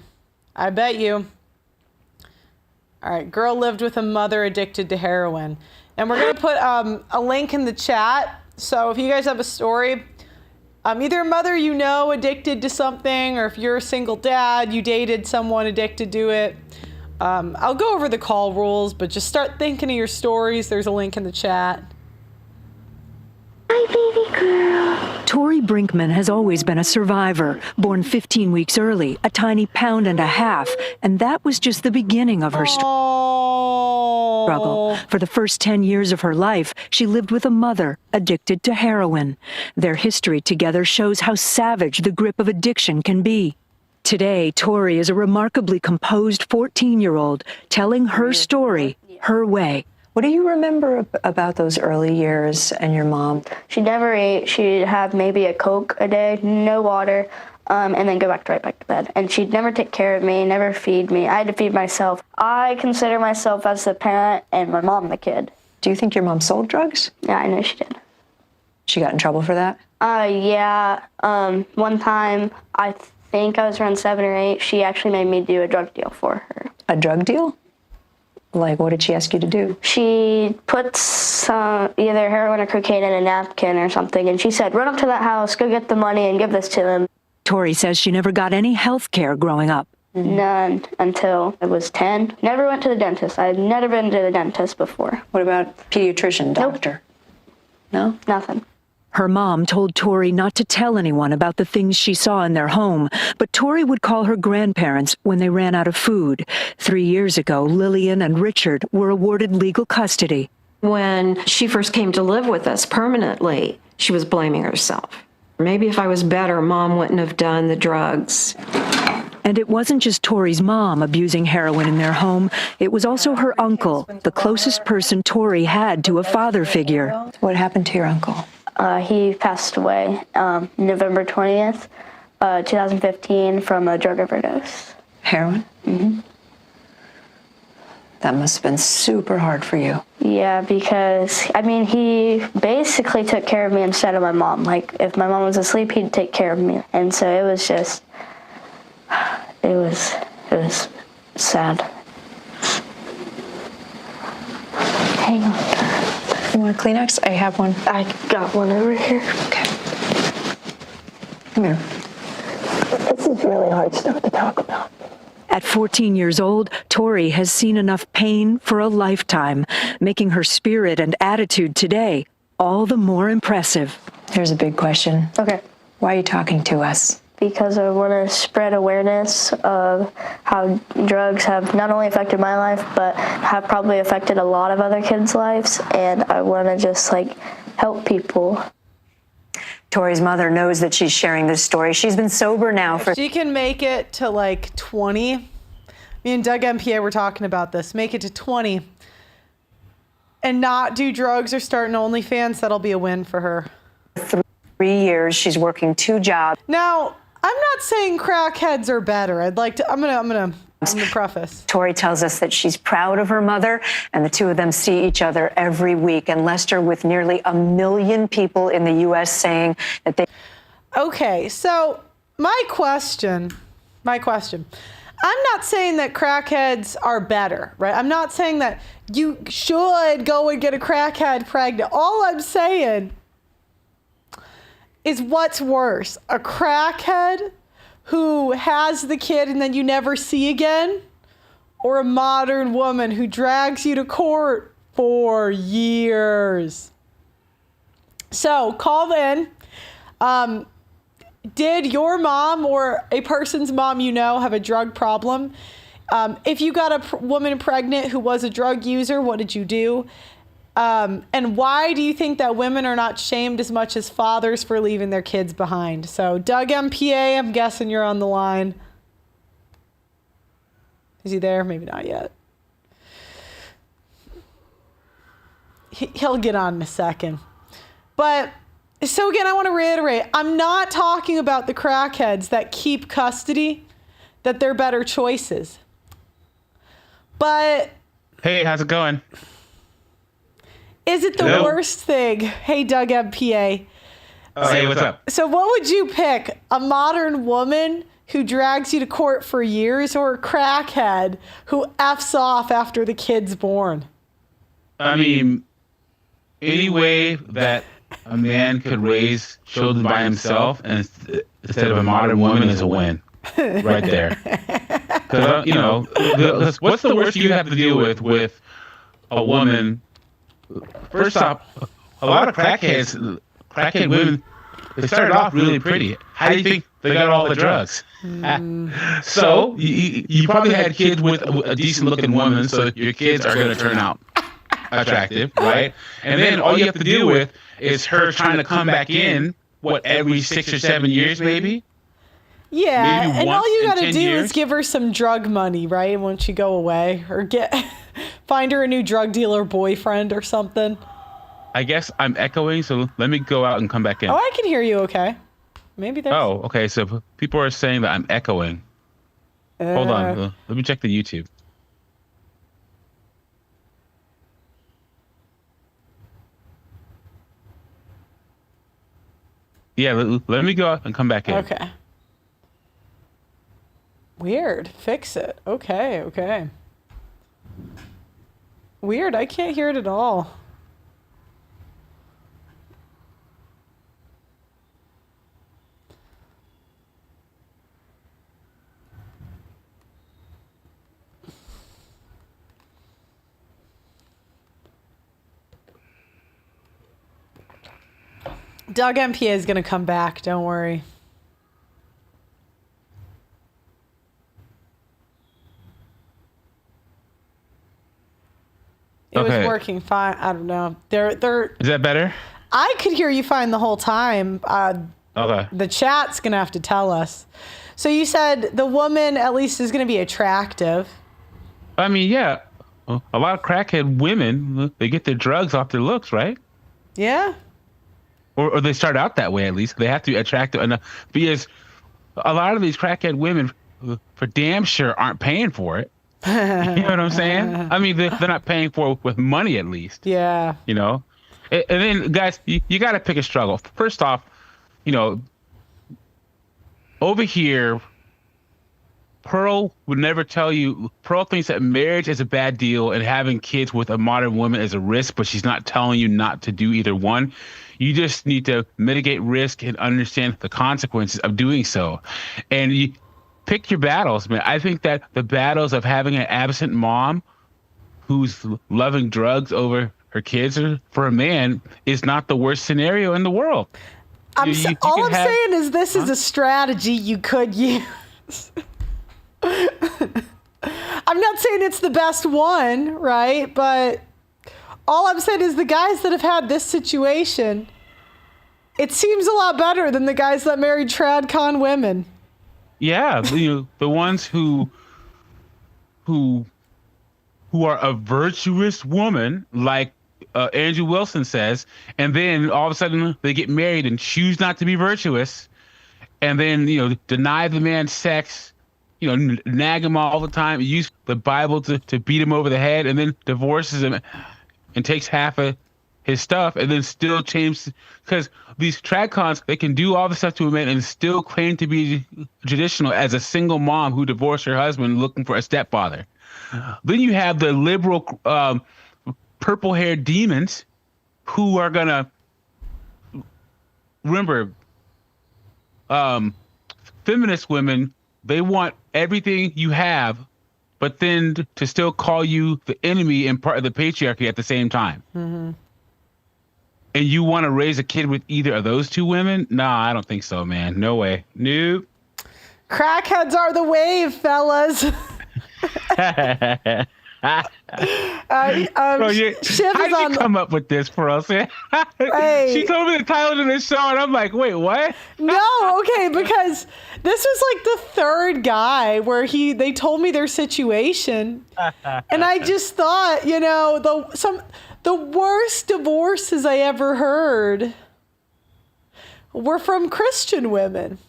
I bet you. All right, girl lived with a mother addicted to heroin. And we're going to put a link in the chat. So if you guys have a story, either a mother you know addicted to something, or if you're a single dad, you dated someone addicted to it. I'll go over the call rules, but just start thinking of your stories. There's a link in the chat. my baby girl. Tori Brinkman has always been a survivor, born 15 weeks early, a tiny pound and a half, and that was just the beginning of her struggle. For the first 10 years of her life, she lived with a mother addicted to heroin. Their history together shows how savage the grip of addiction can be. Today, Tori is a remarkably composed 14-year-old telling her story, her way. What do you remember about those early years and your mom? She never ate. She'd have maybe a Coke a day, no water, and then go right back to bed. And she'd never take care of me, never feed me. I had to feed myself. I consider myself as the parent and my mom the kid. Do you think your mom sold drugs? Yeah, I know she did. She got in trouble for that? Yeah. One time, I think I was around 7 or 8, she actually made me do a drug deal for her. A drug deal? Like, what did she ask you to do? She put some, either heroin or cocaine in a napkin or something, and she said, run up to that house, go get the money, and give this to him. Tori says she never got any health care growing up. None until I was 10. Never went to the dentist. I had never been to the dentist before. What about pediatrician, doctor? Nope. No? Nothing. Her mom told Tori not to tell anyone about the things she saw in their home, but Tori would call her grandparents when they ran out of food. 3 years ago, Lillian and Richard were awarded legal custody. When she first came to live with us permanently, she was blaming herself. Maybe if I was better, Mom wouldn't have done the drugs. And it wasn't just Tori's mom abusing heroin in their home. It was also her uncle, the closest person Tori had to a father figure. What happened to your uncle? He passed away November 20th, 2015 from a drug overdose. Heroin? Mm-hmm. That must have been super hard for you. Yeah, because, I mean, he basically took care of me instead of my mom. Like, if my mom was asleep, he'd take care of me. And so it was just, it was sad. Hang on. You want a Kleenex? I have one. I got one over here. Okay. Come here. This is really hard stuff to talk about. At 14 years old, Tori has seen enough pain for a lifetime, making her spirit and attitude today all the more impressive. Here's a big question. Okay. Why are you talking to us? Because I want to spread awareness of how drugs have not only affected my life, but have probably affected a lot of other kids' lives. And I want to just, like, help people. Tori's mother knows that she's sharing this story. She's been sober now for... If she can make it to, like, 20. Me and Doug MPA were talking about this. Make it to 20. And not do drugs or start an OnlyFans, that'll be a win for her. 3 years. She's working 2 jobs. Now, I'm not saying crackheads are better. I'm gonna preface. Tori tells us that she's proud of her mother, and the two of them see each other every week. And Lester, with nearly 1 million people in the U.S. saying that they... Okay, so my question. I'm not saying that crackheads are better, right? I'm not saying that you should go and get a crackhead pregnant. All I'm saying is what's worse, a crackhead who has the kid and then you never see again, or a modern woman who drags you to court for years? So call in. Did your mom or a person's mom you know have a drug problem? If you got a woman pregnant who was a drug user, what did you do? And why do you think that women are not shamed as much as fathers for leaving their kids behind? So Doug MPA, I'm guessing you're on the line. Is he there? Maybe not yet. He'll get on in a second. But so again, I want to reiterate, I'm not talking about the crackheads that keep custody, that they're better choices. But hey, how's it going? Is it the worst thing? Hey, Doug MPA. Oh, hey, what's up? So what would you pick? A modern woman who drags you to court for years, or a crackhead who F's off after the kid's born? I mean, any way that a man could raise children by himself and instead of a modern woman is a win. Right there. Because, you know, what's the worst you have to deal with a woman? First off, a lot of crackheads crackhead women, they started off really pretty. How do you think they got all the drugs? So you probably had kids with a decent looking woman, so your kids are going to turn out attractive, right? And then all you have to deal with is her trying to come back in, every 6 or 7 years, maybe? Yeah, Maybe and once all you in got to 10 do years? is give her some drug money, right? Once you go away, or find her a new drug dealer boyfriend or something. I guess I'm echoing, so let me go out and come back in. Oh, I can hear you okay. Maybe there's... Oh, okay, so people are saying that I'm echoing. Hold on, let me check the YouTube. Yeah, let me go out and come back in. Okay. Weird. Fix it. Okay. Weird. I can't hear it at all. Doug MPA is going to come back. Don't worry. It was working fine. I don't know. They're. Is that better? I could hear you fine the whole time. Okay. The chat's going to have to tell us. So you said the woman at least is going to be attractive. I mean, yeah. A lot of crackhead women, they get their drugs off their looks, right? Yeah. Or they start out that way, at least. They have to be attractive enough. Because a lot of these crackhead women, for damn sure, aren't paying for it. You know what I'm saying? I mean, they're not paying for it with money, at least. Yeah. You know? And then, guys, you got to pick a struggle. First off, over here, Pearl would never tell you. Pearl thinks that marriage is a bad deal and having kids with a modern woman is a risk, but she's not telling you not to do either one. You just need to mitigate risk and understand the consequences of doing so. And you pick your battles, man. I think that the battles of having an absent mom who's loving drugs over her kids for a man is not the worst scenario in the world. All I'm saying is this is a strategy you could use. I'm not saying it's the best one, right? But all I'm saying is the guys that have had this situation, it seems a lot better than the guys that married tradcon women. Yeah, the ones who are a virtuous woman, like Andrew Wilson says, and then all of a sudden they get married and choose not to be virtuous, and then deny the man sex, nag him all the time, use the Bible to beat him over the head, and then divorces him and takes half of his stuff, and then still change, because these tradcons, they can do all the stuff to a man and still claim to be traditional as a single mom who divorced her husband looking for a stepfather. Then you have the liberal purple-haired demons who are gonna remember feminist women. They want everything you have, but then to still call you the enemy and part of the patriarchy at the same time. Mm-hmm. And you want to raise a kid with either of those two women? Nah, I don't think so, man. No way. Nope. Crackheads are the wave, fellas. Bro, how did you come up with this for us? Hey. She told me the title of this show, and I'm like, wait, what? No, okay, because this was like the third guy where they told me their situation, and I just thought, the worst divorces I ever heard were from Christian women,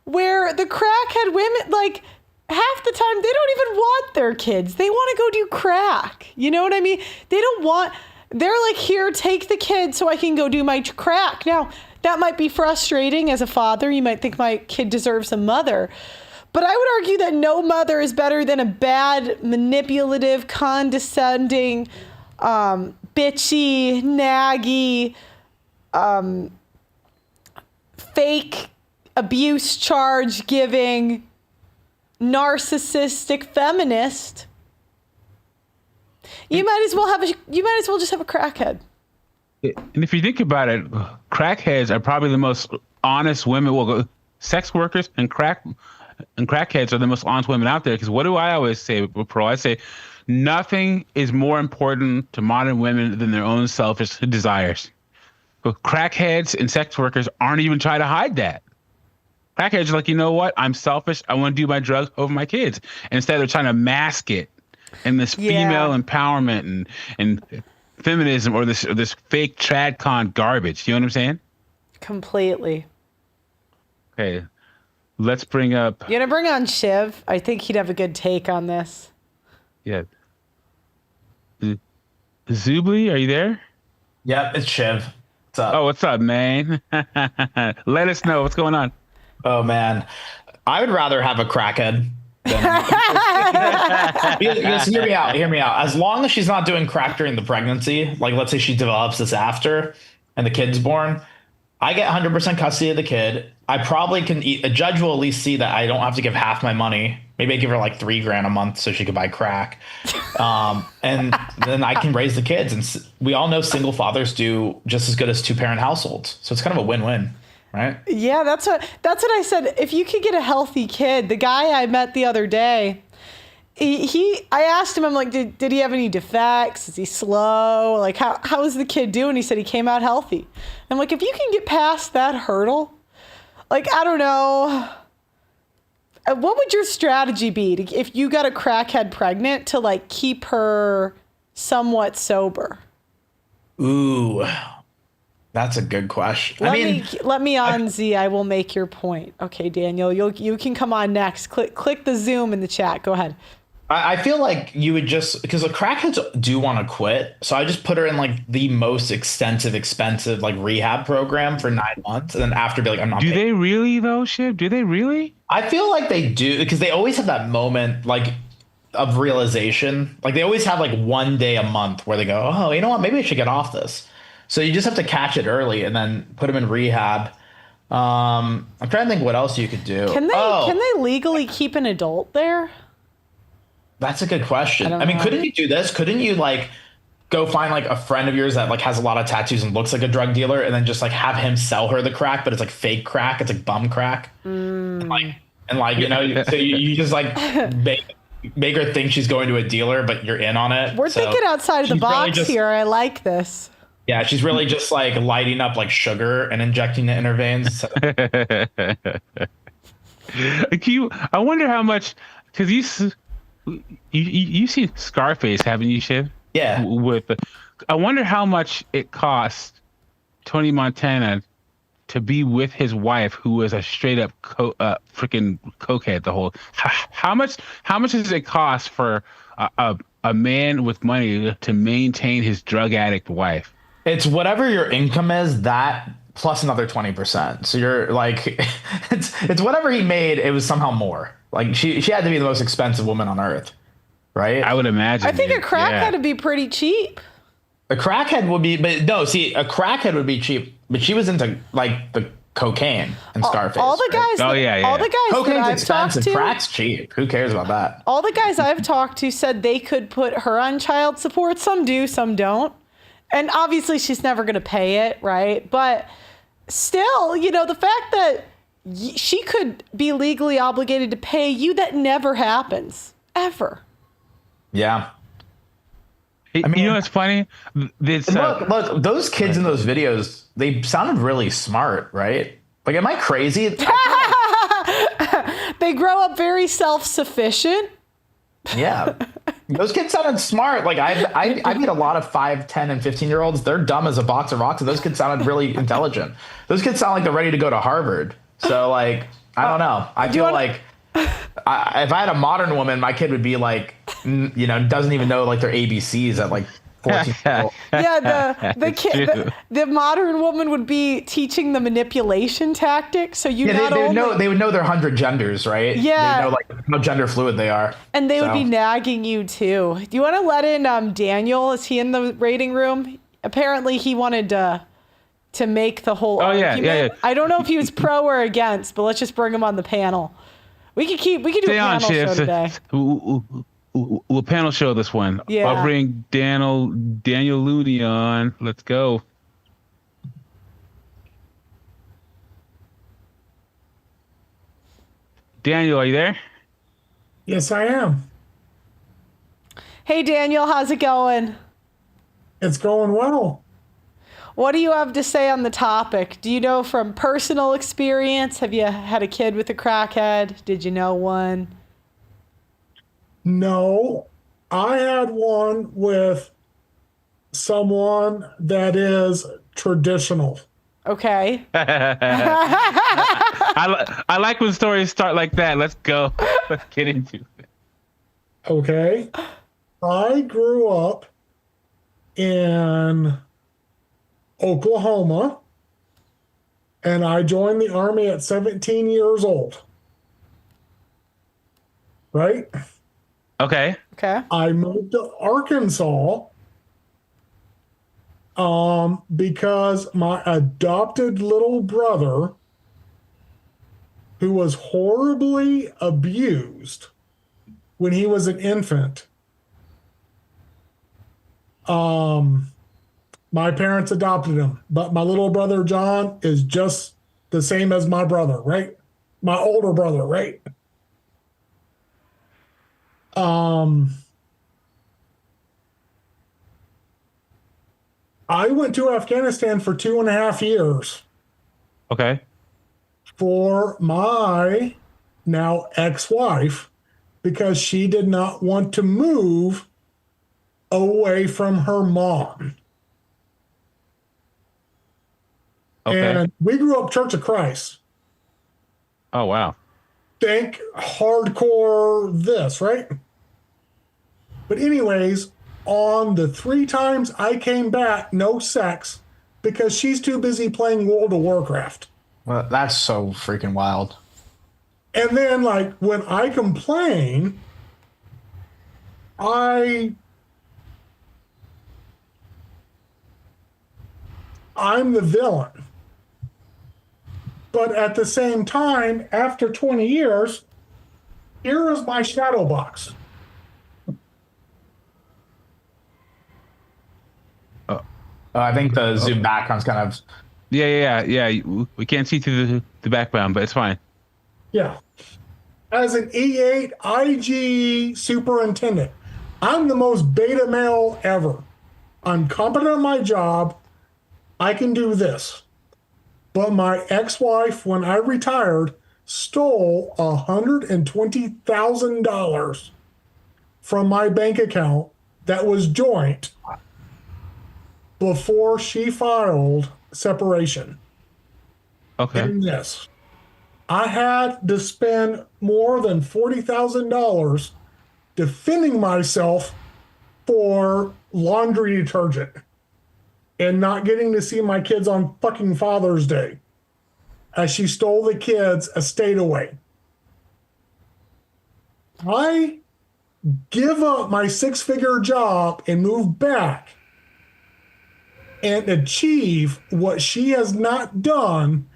where the crackhead women, like, half the time, they don't even want their kids. They want to go do crack. You know what I mean? They're like, here, take the kid so I can go do my crack. Now, that might be frustrating as a father. You might think my kid deserves a mother. But I would argue that no mother is better than a bad, manipulative, condescending, bitchy, naggy, fake abuse charge giving, narcissistic feminist. You might as well just have a crackhead. And if you think about it, crackheads are probably the most honest women. Well, sex workers and crackheads are the most honest women out there. Because what do I always say, Pearl? I say nothing is more important to modern women than their own selfish desires. But crackheads and sex workers aren't even trying to hide that. Crackheads are like, you know what? I'm selfish. I want to do my drugs over my kids. And instead, they're trying to mask it in this female empowerment and feminism or this fake tradcon garbage. You know what I'm saying? Completely. Okay, let's bring up. You gonna bring on Shiv? I think he'd have a good take on this. Yeah. Zubli, are you there? Yep, it's Shiv. What's up? Oh, what's up, man? Let us know what's going on. Oh man, I would rather have a crackhead. Because hear me out. Hear me out. As long as she's not doing crack during the pregnancy, like let's say she develops this after, and the kid's born, I get 100% custody of the kid. I probably can eat. A judge will at least see that I don't have to give half my money. Maybe I give her like $3,000 a month so she could buy crack, and then I can raise the kids. And we all know single fathers do just as good as two-parent households. So it's kind of a win-win. Right? Yeah, that's what I said. If you could get a healthy kid, the guy I met the other day, I asked him, I'm like, did he have any defects? Is he slow? Like, how is the kid doing? He said he came out healthy. I'm like, if you can get past that hurdle, like, I don't know, what would your strategy be if you got a crackhead pregnant to like keep her somewhat sober? Ooh. That's a good question. Let me on, Z. I will make your point. Okay, Daniel, you can come on next. Click the Zoom in the chat. Go ahead. I feel like you would just, because the crackheads do want to quit. So I just put her in like the most expensive like rehab program for 9 months. And then after be like, I'm not. Do they really though, Shiv? Do they really? I feel like they do because they always have that moment like of realization. Like they always have like one day a month where they go, oh, you know what? Maybe I should get off this. So you just have to catch it early and then put them in rehab. I'm trying to think what else you could do. Can they legally keep an adult there? That's a good question. I mean, couldn't you do this? Couldn't you like go find like a friend of yours that like has a lot of tattoos and looks like a drug dealer and then just like have him sell her the crack, but it's like fake crack. It's like bum crack. And like, you know, so you just like make her think she's going to a dealer, but you're in on it. We're thinking outside of the box here. I like this. Yeah, she's really just like lighting up like sugar and injecting it in her veins. I wonder how much, because you see Scarface, haven't you, Shiv? Yeah. I wonder how much it cost Tony Montana to be with his wife, who was a straight up freaking cokehead. The whole how much does it cost for a man with money to maintain his drug addict wife? It's whatever your income is, that plus another 20%. So you're like, it's whatever he made. It was somehow more. Like she had to be the most expensive woman on earth, right? I would imagine. I think a crackhead would be pretty cheap. A crackhead would be, but no, see, a crackhead would be cheap, but she was into like the cocaine and Scarface. All the guys. Right? All the guys. Cocaine's that I've expensive. talked to, crack's cheap. Who cares about that? All the guys I've talked to said they could put her on child support. Some do, some don't. And obviously she's never going to pay it, right? But still, you know, the fact that she could be legally obligated to pay you, that never happens. Ever. Yeah. I mean, you know what's funny? Look, those kids in those videos, they sounded really smart, right? Like, am I crazy? They grow up very self-sufficient. Yeah. Those kids sounded smart. Like I meet a lot of 5, 10, and 15-year-olds. They're dumb as a box of rocks, and those kids sounded really intelligent. Those kids sound like they're ready to go to Harvard. So like, I don't know. I feel like if I had a modern woman, my kid would be like, you know, doesn't even know like their ABCs at like 14 years old. Yeah, the modern woman would be teaching the manipulation tactics. So they would know their 100 genders, right? Yeah, they know like how gender fluid they are, and they would be nagging you too. Do you want to let in Daniel? Is he in the rating room? Apparently, he wanted to make the whole argument. Yeah. I don't know if he was pro or against, but let's just bring him on the panel. We could do a panel show today. We'll panel show this one. Yeah. I'll bring Daniel Looney on. Let's go. Daniel, are you there? Yes, I am. Hey, Daniel, how's it going? It's going well. What do you have to say on the topic? Do you know from personal experience? Have you had a kid with a crackhead? Did you know one? No, I had one with someone that is traditional. Okay. I like when stories start like that. Let's go. Let's get into it. Okay. I grew up in Oklahoma, and I joined the Army at 17 years old. Right? Okay. Okay. I moved to Arkansas because my adopted little brother, who was horribly abused when he was an infant, my parents adopted him. But my little brother John is just the same as my brother, right? My older brother, right? I went to Afghanistan for 2.5 years. Okay. For my now ex-wife, because she did not want to move away from her mom. Okay. And we grew up Church of Christ. Oh, wow. Think hardcore this, right? But anyways, on the 3 times I came back, no sex, because she's too busy playing World of Warcraft. Well, that's so freaking wild. And then, like, when I complain, I'm the villain. But at the same time, after 20 years, here is my shadow box. I think the Zoom background's kind of... Yeah. We can't see through the background, but it's fine. Yeah. As an E8 IG superintendent, I'm the most beta male ever. I'm competent at my job. I can do this. But my ex-wife, when I retired, stole $120,000 from my bank account that was joint before she filed separation. Okay. And yes, I had to spend more than $40,000 defending myself for laundry detergent and not getting to see my kids on fucking Father's Day as she stole the kids' estate away. I give up my 6-figure job and move back and achieve what she has not done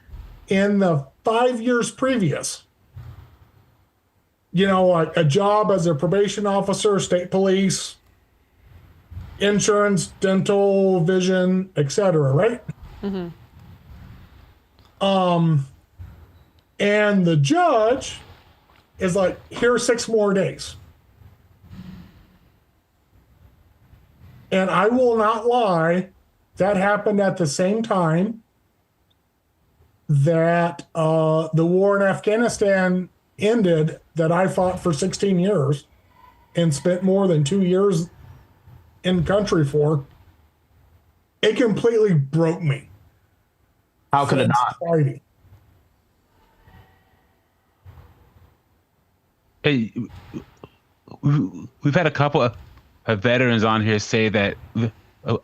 in the 5 years previous. You know, like a job as a probation officer, state police, insurance, dental, vision, etc., right? Mm-hmm. And the judge is like, here are 6 more days. And I will not lie, that happened at the same time that the war in Afghanistan ended, that I fought for 16 years and spent more than 2 years in country for. It completely broke me. How could it not? Society. Hey, we've had a couple of veterans on here say that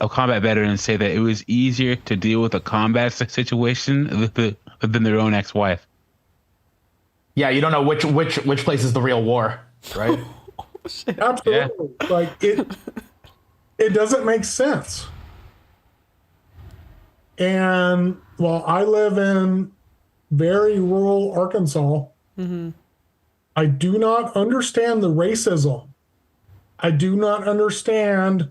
combat veterans say that it was easier to deal with a combat situation than their own ex-wife. Yeah, you don't know which place is the real war, right? Absolutely. Yeah. Like it doesn't make sense. And well, I live in very rural Arkansas. Mm-hmm. I do not understand the racism. I do not understand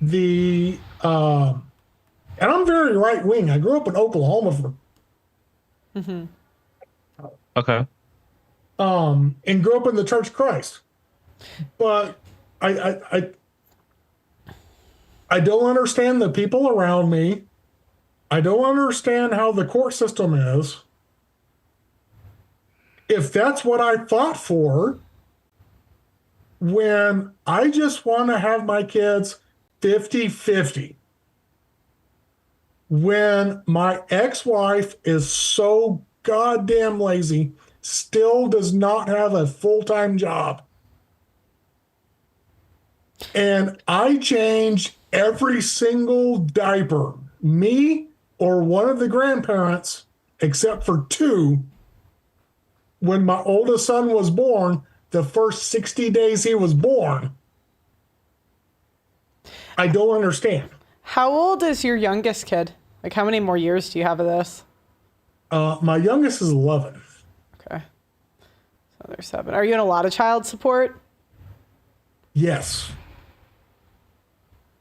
the and I'm very right wing. I grew up in Oklahoma for Okay. and grew up in the Church of Christ. But I don't understand the people around me. I don't understand how the court system is. If that's what I fought for, when I just want to have my kids 50-50, when my ex-wife is so goddamn lazy, still does not have a full-time job, and I change every single diaper, me or one of the grandparents, except for two, when my oldest son was born, the first 60 days he was born, I don't understand. How old is your youngest kid? Like, how many more years do you have of this? My youngest is 11. Okay. So there's 7. Are you in a lot of child support? Yes.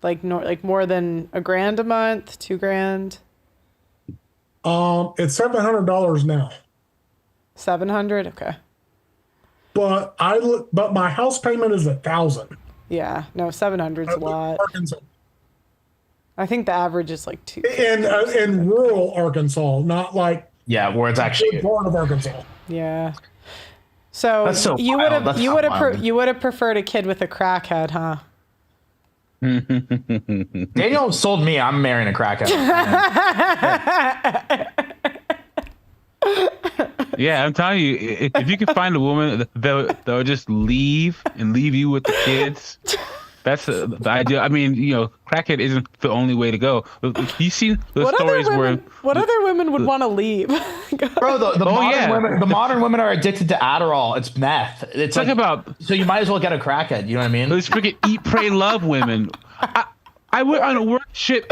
Like more than $1,000 a month, $2,000? It's $700 now. 700? Okay. But my house payment is $1,000. Yeah. No, 700's a lot. Arkansas. I think the average is like 2. In rural Arkansas, not like where it's actually part of Arkansas. Yeah. So, That's so you wild. would That's have you would have preferred a kid with a crackhead, huh? Daniel sold me. I'm marrying a crackhead. Yeah, I'm telling you, if you can find a woman that'll just leave you with the kids, that's the idea. I mean, crackhead isn't the only way to go. You see the stories where what other women would want to leave? Bro, the modern women are addicted to Adderall. It's meth. It's talk about. So you might as well get a crackhead. You know what I mean? Those freaking eat, pray, love women. I went on a work trip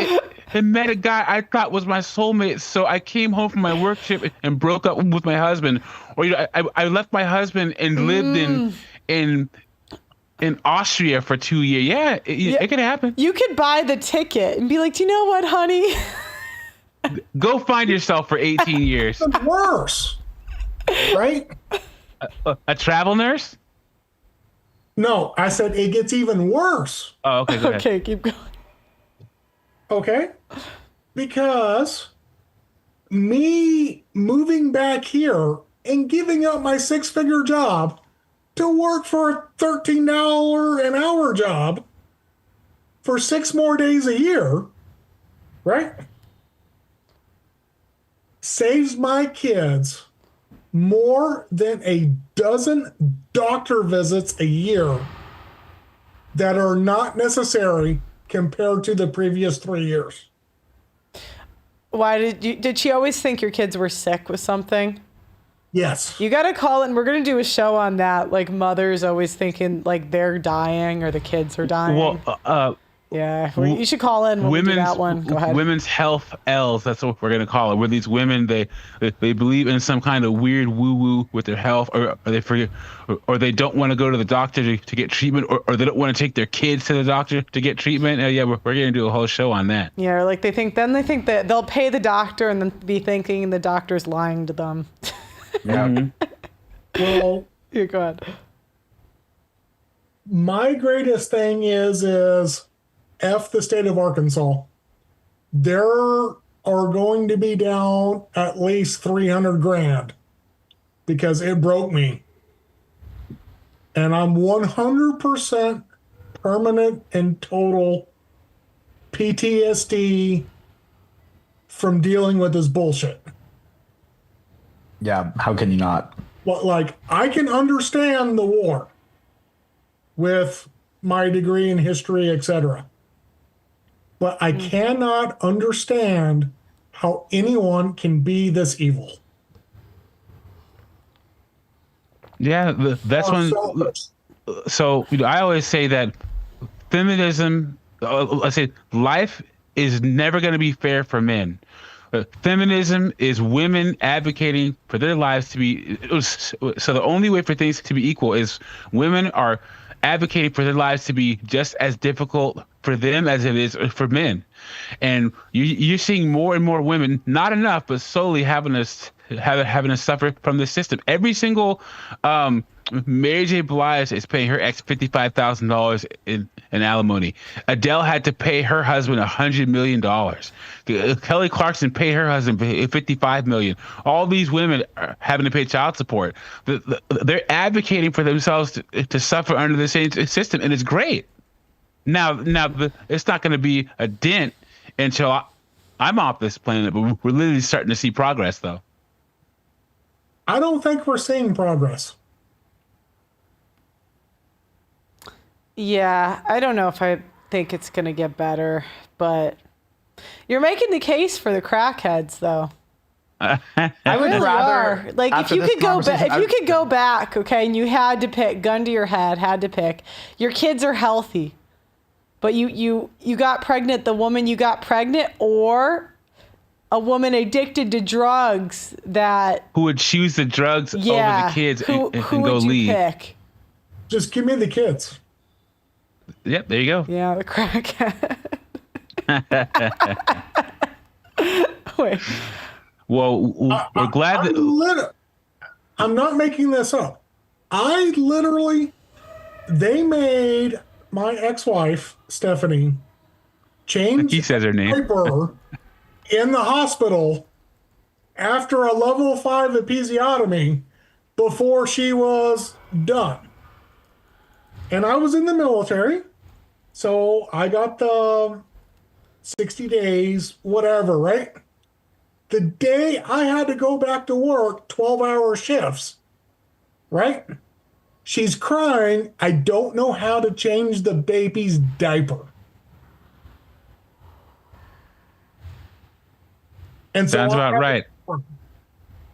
and met a guy I thought was my soulmate. So I came home from my work trip and broke up with my husband. Or I left my husband and lived in Austria for 2 years. Yeah, it could happen. You could buy the ticket and be like, do you know what, honey? Go find yourself for 18 years. It's worse, right? A travel nurse? No, I said it gets even worse. Oh, okay, go ahead. Okay, keep going. Okay? Because me moving back here and giving up my 6-figure job to work for a $13 an hour job for 6 more days a year, right? Saves my kids more than a dozen doctor visits a year that are not necessary compared to the previous 3 years. Why did she always think your kids were sick with something? Yes. You got to call it, and we're going to do a show on that. Like, mothers always thinking like they're dying or the kids are dying. Well, yeah, you should call in when we do that one. Go ahead. Women's health L's, that's what we're going to call it. Where these women, they believe in some kind of weird woo-woo with their health, or they forget, or they don't want to go to the doctor to get treatment, or they don't want to take their kids to the doctor to get treatment. Yeah, we're going to do a whole show on that. Yeah, like they think that they'll pay the doctor and then be thinking the doctor's lying to them. Yeah. Mm-hmm. Well, yeah, go ahead. My greatest thing is F the state of Arkansas. There are going to be down at least $300,000 because it broke me. And I'm 100% permanent and total PTSD from dealing with this bullshit. Yeah, how can you not? Well, like, I can understand the war with my degree in history, etc. But I cannot understand how anyone can be this evil. Yeah, that's when. So I always say that feminism, I say life is never going to be fair for men. Feminism is women advocating for their lives to be. So the only way for things to be equal is women are advocating for their lives to be just as difficult for them as it is for men. And you're seeing more and more women, not enough, but slowly having to suffer from the system. Every single Mary J. Blige is paying her ex $55,000 in alimony. Adele had to pay her husband $100 million. Kelly Clarkson paid her husband $55 million. All these women are having to pay child support. They're advocating for themselves to suffer under the same system, and it's great. Now, it's not going to be a dent until I'm off this planet, but we're literally starting to see progress, though. I don't think we're seeing progress. Yeah, I don't know if I think it's going to get better, but you're making the case for the crackheads, though. I would really rather, like, if you could go back, okay, and you had to pick, gun to your head, had to pick. Your kids are healthy, but you got pregnant. The woman you got pregnant, or a woman addicted to drugs who would choose the drugs over the kids and who go would you leave. pick? Just give me the kids. Yep, there you go. Yeah, the crackhead. Wait. Well, we're glad that I'm not making this up. They made my ex-wife, Stephanie, change he says her name. diaper in the hospital after a level 5 episiotomy before she was done. And I was in the military, so I got the 60 days, whatever, right? The day I had to go back to work, 12-hour shifts, right? She's crying. I don't know how to change the baby's diaper. And so sounds about right.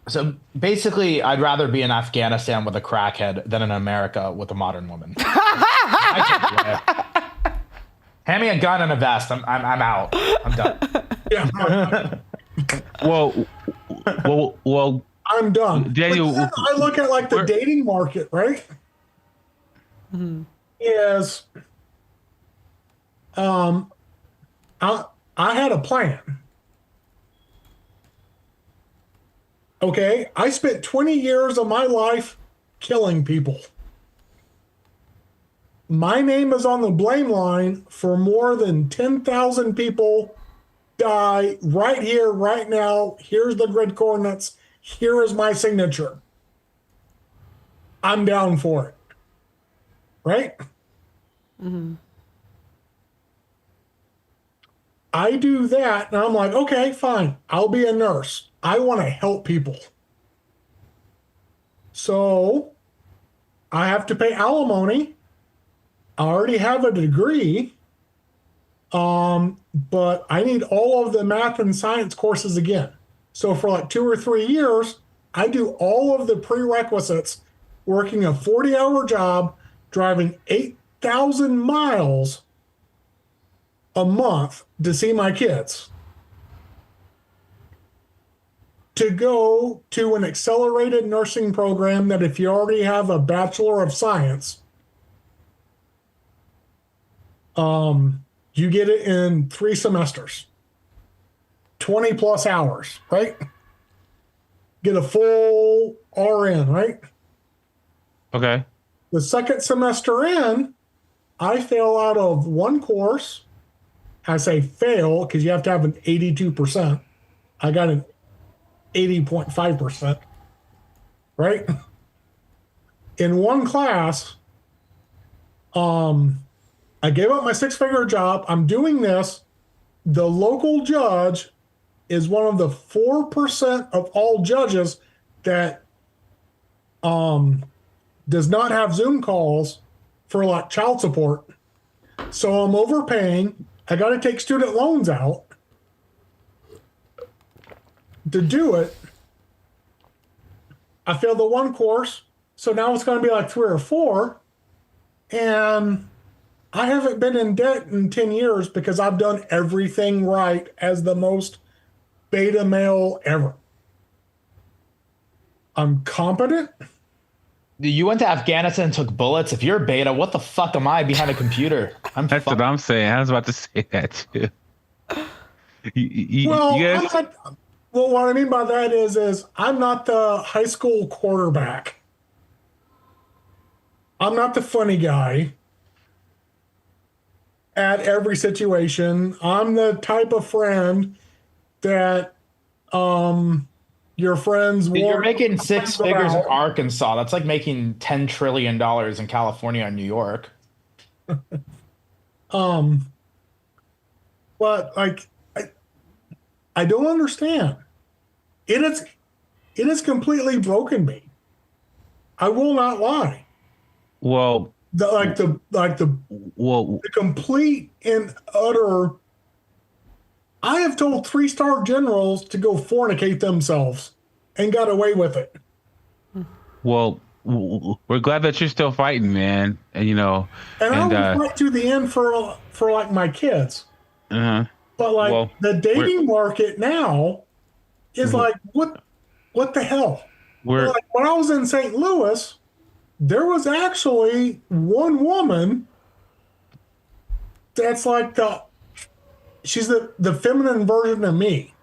So basically, I'd rather be in Afghanistan with a crackhead than in America with a modern woman. Hand me a gun and a vest. I'm out. I'm done. Yeah. Well, I'm done. Daniel, but then I look at like the dating market, right? Mm-hmm. Is I had a plan. Okay, I spent 20 years of my life killing people. My name is on the blame line for more than 10,000 people die right here, right now. Here's the grid coordinates. Here is my signature. I'm down for it. Right? Mm-hmm. I do that, and I'm like, okay, fine. I'll be a nurse. I want to help people. So I have to pay alimony. I already have a degree, but I need all of the math and science courses again. So for like 2 or 3 years, I do all of the prerequisites, working a 40-hour job, driving 8,000 miles a month to see my kids, to go to an accelerated nursing program that if you already have a Bachelor of Science, you get it in 3 semesters, 20 plus hours, right? Get a full RN, right? Okay. The second semester in, I fail out of one course. I say fail because you have to have an 82%. I got an 80.5%, right? In one class, I gave up my 6-figure job. I'm doing this. The local judge is one of the 4% of all judges that does not have Zoom calls for like child support. So I'm overpaying. I got to take student loans out to do it. I failed the one course, so now it's going to be like 3 or 4. And I haven't been in debt in 10 years because I've done everything right as the most beta male ever. I'm competent. You went to Afghanistan and took bullets. If you're beta, what the fuck am I behind a computer? That's what I'm saying. I was about to say that too. Well, you guys, well, what I mean by that is I'm not the high school quarterback. I'm not the funny guy at every situation. I'm the type of friend that your friends want. You're making 6 figures in Arkansas. That's like making $10 trillion in California and New York. But like, I don't understand. It has completely broken me. I will not lie. well, The complete and utter. I have told 3-star generals to go fornicate themselves and got away with it. well, we're glad that you're still fighting, man. And And I will fight to the end for like my kids. uh-huh. But like the dating market now is like what the hell? Like when I was in St. Louis, there was actually one woman that's like she's the feminine version of me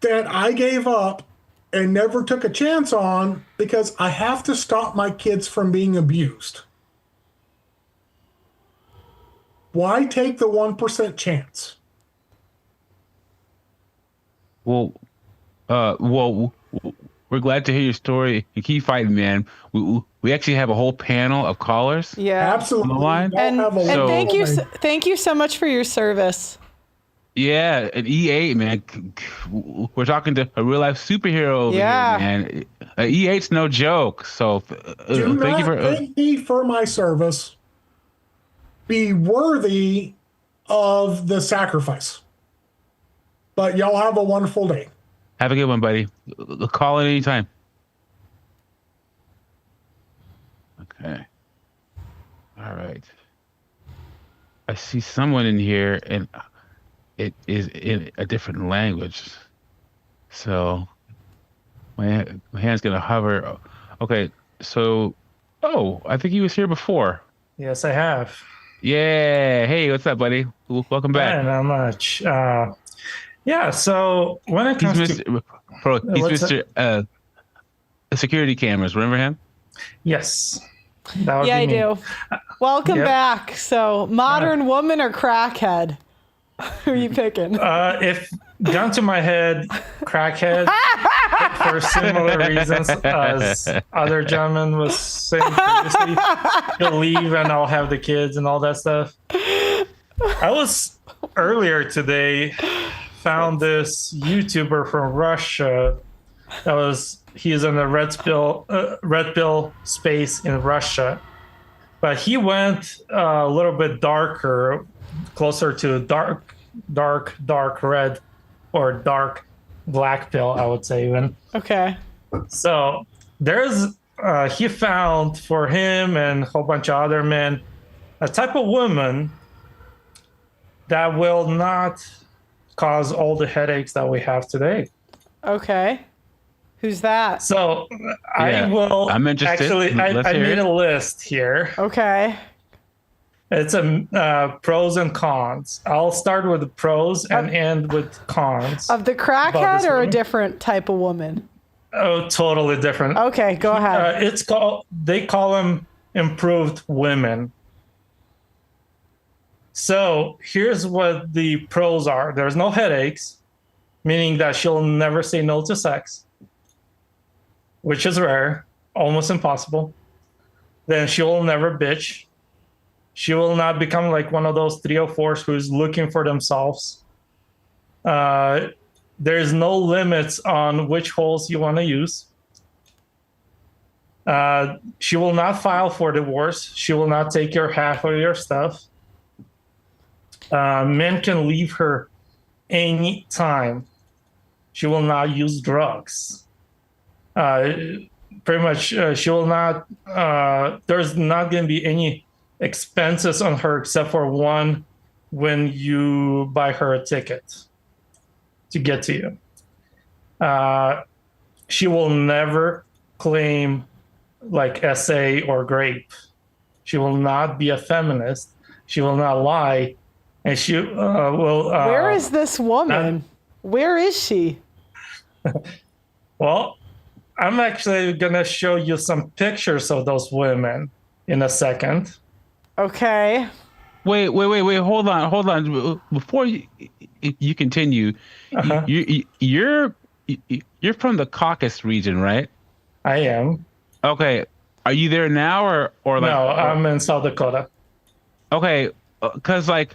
that I gave up and never took a chance on because I have to stop my kids from being abused. Why take the 1% chance? Well, we're glad to hear your story and keep fighting, man. We actually have a whole panel of callers. Yeah, absolutely. On the line. And thank you so much for your service. Yeah, an E8, man. We're talking to a real life superhero over here, man. E8's no joke. So thank you for thank me for my service. Be worthy of the sacrifice. But y'all have a wonderful day. Have a good one, buddy. Call at any time. Okay. All right. I see someone in here, and it is in a different language. So my hand's gonna hover. Okay. So, I think he was here before. Yes, I have. Yeah. Hey, what's up, buddy? Welcome back. Not much. Yeah. So when it comes he's Mr. Security cameras. Remember him? Yes. Yeah, I do. Welcome back. So, modern woman or crackhead? Who are you picking? If gun to my head, crackhead, for similar reasons as other gentlemen was saying previously. He'll leave and I'll have the kids and all that stuff. I was earlier today found this YouTuber from Russia. He's in the red pill space in Russia, but he went a little bit darker, closer to dark red or dark black pill, I would say even. Okay. So he found for him and a whole bunch of other men a type of woman that will not cause all the headaches that we have today. Okay. Who's that? So I'm interested. Actually, I made a list here. Okay. It's pros and cons. I'll start with the pros and end with cons. Of the crackhead or a different type of woman? Oh, totally different. Okay, go ahead. They call them improved women. So here's what the pros are. There's no headaches, meaning that she'll never say no to sex, which is rare, almost impossible. Then she will never bitch. She will not become like one of those 304s who's looking for themselves. There's no limits on which holes you want to use. She will not file for divorce. She will not take your half of your stuff. Men can leave her any time. She will not use drugs. Pretty much, she will not. There's not going to be any expenses on her except for one when you buy her a ticket to get to you. she will never claim like SA or grape. She will not be a feminist. She will not lie. And she will. Where is this woman? Where is she? Well, I'm actually going to show you some pictures of those women in a second. Okay. Wait. Hold on. Before you continue, you're from the Caucasus region, right? I am. Okay. Are you there now or like? No, I'm in South Dakota. Okay, because like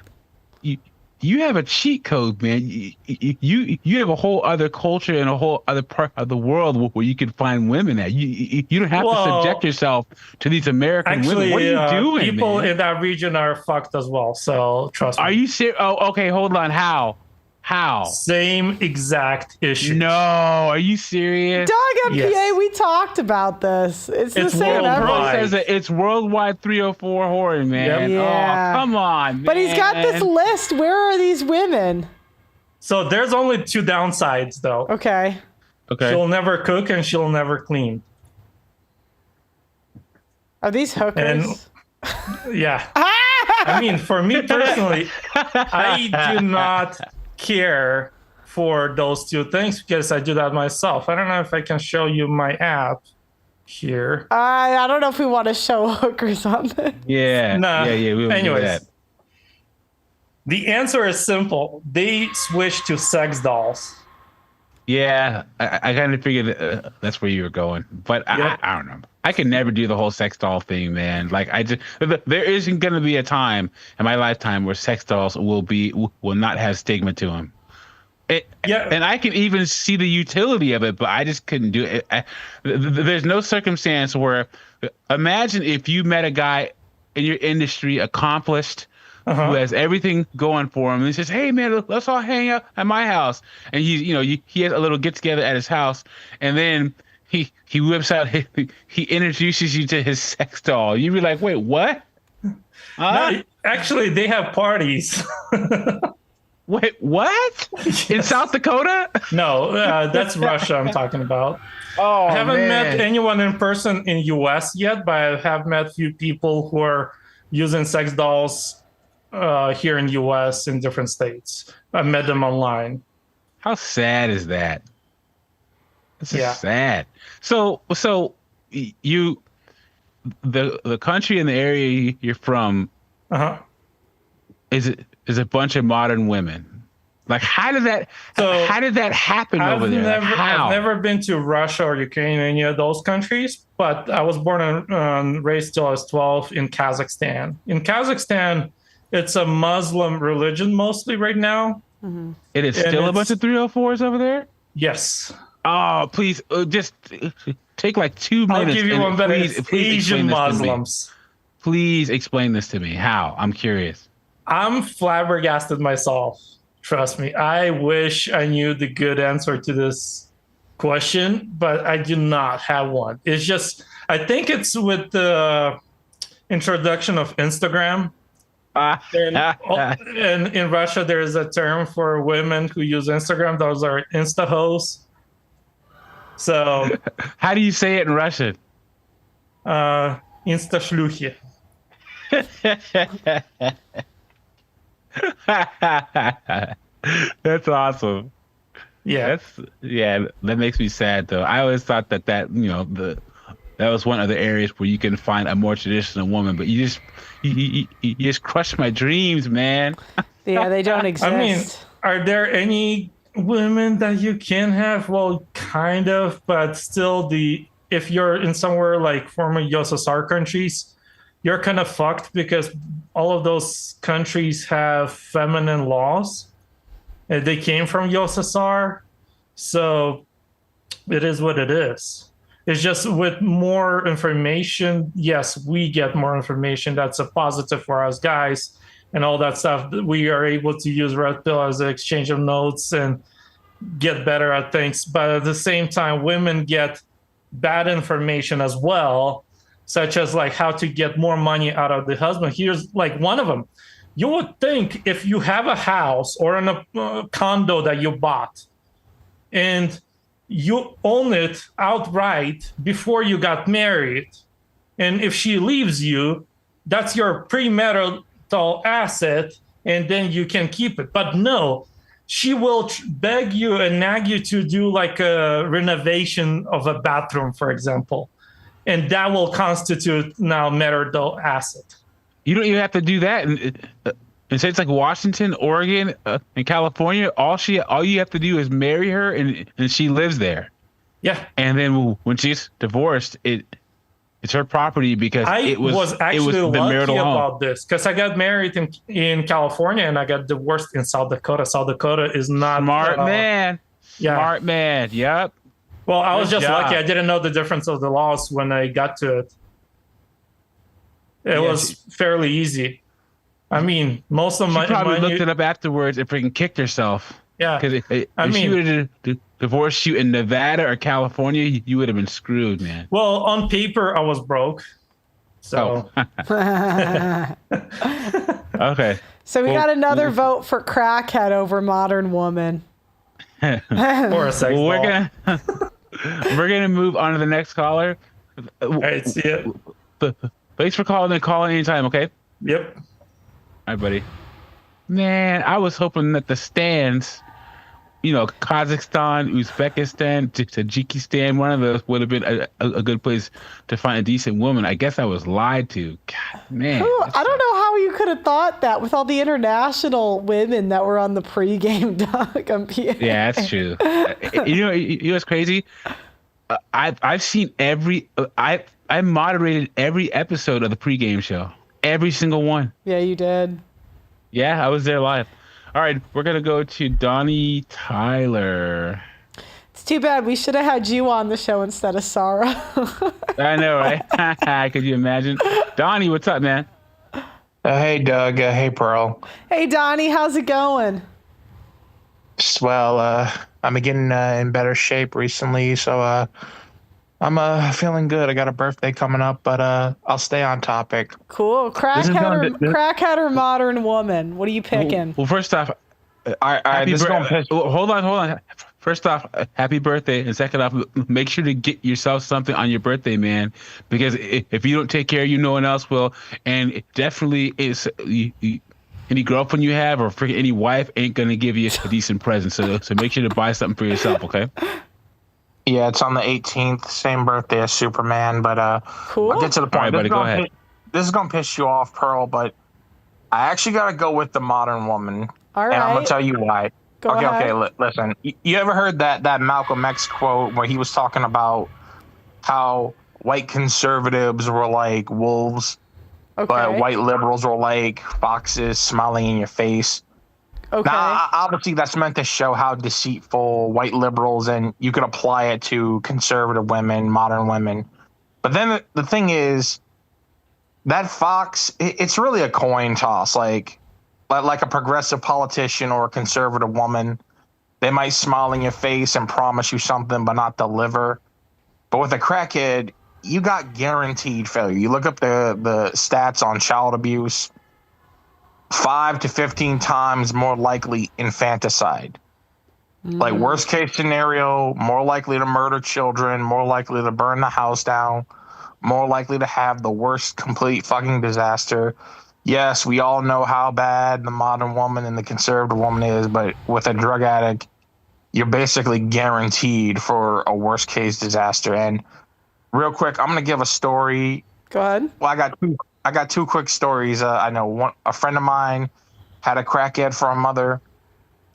you have a cheat code, man. You have a whole other culture and a whole other part of the world where you can find women at. You don't have to subject yourself to these American women. What are you doing, people man? in that region are fucked as well. So trust me. Are you serious? Oh, okay. Hold on. How? Same exact issue. No, are you serious? Dog MPA, we talked about this. It's the same. It's worldwide 304 whoring, man. Yeah. Oh, come on, man. But he's got this list. Where are these women? So there's only two downsides, though. Okay. She'll never cook and she'll never clean. Are these hookers? Yeah. I mean, for me personally, I do not care for those two things because I do that myself. I don't know if I can show you my app here. I don't know if we want to show hookers on this. Yeah. Nah. Yeah. We Anyways, do that. the answer is simple. They switched to sex dolls. Yeah, I kind of figured that's where you were going, but I don't know. I can never do the whole sex doll thing, man. Like there isn't going to be a time in my lifetime where sex dolls will not have stigma to them. And I can even see the utility of it, but I just couldn't do it. There's no circumstance where, imagine if you met a guy in your industry, accomplished, who has everything going for him, and he says, "Hey man, let's all hang out at my house." And he has a little get together at his house, and then he whips out he introduces you to his sex doll. You'd be like, "Wait, what?" No, actually, they have parties. Wait, what? Yes. In South Dakota? No, that's Russia I'm talking about. Oh, I haven't man. met anyone in person in US yet, but I have met a few people who are using sex dolls here in US in different states. I met them online. How sad is that? This is sad. So you, the country and the area you're from, is a bunch of modern women. Like, how did that happen over there? I've never been to Russia or Ukraine, any of those countries, but I was born and raised till I was 12 in Kazakhstan. In Kazakhstan, it's a Muslim religion mostly right now. Mm-hmm. It is still a bunch of 304s over there? Yes. Oh, please, just take like 2 minutes. I'll give you one better. Please Asian Muslims. Please explain this to me. How? I'm curious. I'm flabbergasted myself. Trust me. I wish I knew the good answer to this question, but I do not have one. It's just, I think it's with the introduction of Instagram. And in Russia, there is a term for women who use Instagram. Those are Insta hoes. So, how do you say it in Russian? Insta shluchi. That's awesome. Yeah. That makes me sad though. I always thought that that was one of the areas where you can find a more traditional woman, but you just crushed my dreams, man. Yeah, they don't exist. I mean, are there any women that you can have? Well, kind of, but still if you're in somewhere like former USSR countries, you're kind of fucked because all of those countries have feminine laws. They came from USSR, so it is what it is. It's just with more information, yes, we get more information. That's a positive for us guys and all that stuff. We are able to use Red Pill as an exchange of notes and get better at things. But at the same time, women get bad information as well, such as like how to get more money out of the husband. Here's like one of them. You would think if you have a house or a condo that you bought and you own it outright before you got married. And if she leaves you, that's your premarital asset, and then you can keep it. But no, she will beg you and nag you to do like a renovation of a bathroom, for example. And that will constitute now marital asset. You don't even have to do that in states like Washington, Oregon, and California. All you have to do is marry her, and she lives there. Yeah. And then when she's divorced, it's her property because it was actually the lucky marital about home. this because I got married in California and I got divorced in South Dakota. South Dakota is not Smart man. Yep. Well, I was Good just job. lucky. I didn't know the difference of the laws when I got to it. It was fairly easy. I mean, most of She probably looked it up afterwards and freaking kicked herself. Yeah. Because if she would have divorced you in Nevada or California, you would have been screwed, man. Well, on paper, I was broke. So. Okay. So we got another vote for crackhead over modern woman. Or a sex Well, doll. we're gonna move on to the next caller. All right, see ya. Thanks for calling and calling anytime, okay? Yep. All right, buddy. Man, I was hoping that the stands, Kazakhstan, Uzbekistan, Tajikistan, one of those would have been a good place to find a decent woman. I guess I was lied to. God, man. I don't know how you could have thought that with all the international women that were on the pregame, Doug. Yeah, that's true. You know what's crazy? I've seen I moderated every episode of the pregame show. Every single one. Yeah, you did. Yeah, I was there live. All right, we're going to go to Donnie Tyler. It's too bad. We should have had you on the show instead of Sarah. I know, right? Could you imagine? Donnie, what's up, man? Hey, Doug. Hey, Pearl. Hey, Donnie. How's it going? Well, I'm getting in better shape recently, so I'm feeling good. I got a birthday coming up, but I'll stay on topic. Cool. Crackhead or modern woman? What are you picking? Well, first off, hold on. First off, happy birthday, and second off, make sure to get yourself something on your birthday, man. Because if you don't take care of you, no one else will. And it definitely is. Any girlfriend you have or freaking any wife ain't gonna give you a decent present. So make sure to buy something for yourself, okay? Yeah, it's on the 18th, same birthday as Superman, but cool. I'll get to the point. All right, buddy, go ahead. This is gonna piss you off, Pearl, but I actually gotta go with the modern woman. All right. And I'm gonna tell you why. Go ahead. Okay, listen. You ever heard that Malcolm X quote where he was talking about how white conservatives were like wolves, but white liberals were like foxes smiling in your face? Okay. Now, obviously, that's meant to show how deceitful white liberals, and you could apply it to conservative women, modern women. But then the thing is, that fox, it's really a coin toss. Like a progressive politician or a conservative woman, they might smile in your face and promise you something but not deliver. But with a crackhead, you got guaranteed failure. You look up the stats on child abuse, 5 to 15 times more likely infanticide. Like worst case scenario, more likely to murder children, more likely to burn the house down, more likely to have the worst complete fucking disaster. Yes, we all know how bad the modern woman and the conservative woman is, but with a drug addict, you're basically guaranteed for a worst case disaster. And real quick, I'm going to give a story. Go ahead. Well, I got two quick stories. I know a friend of mine had a crackhead for a mother.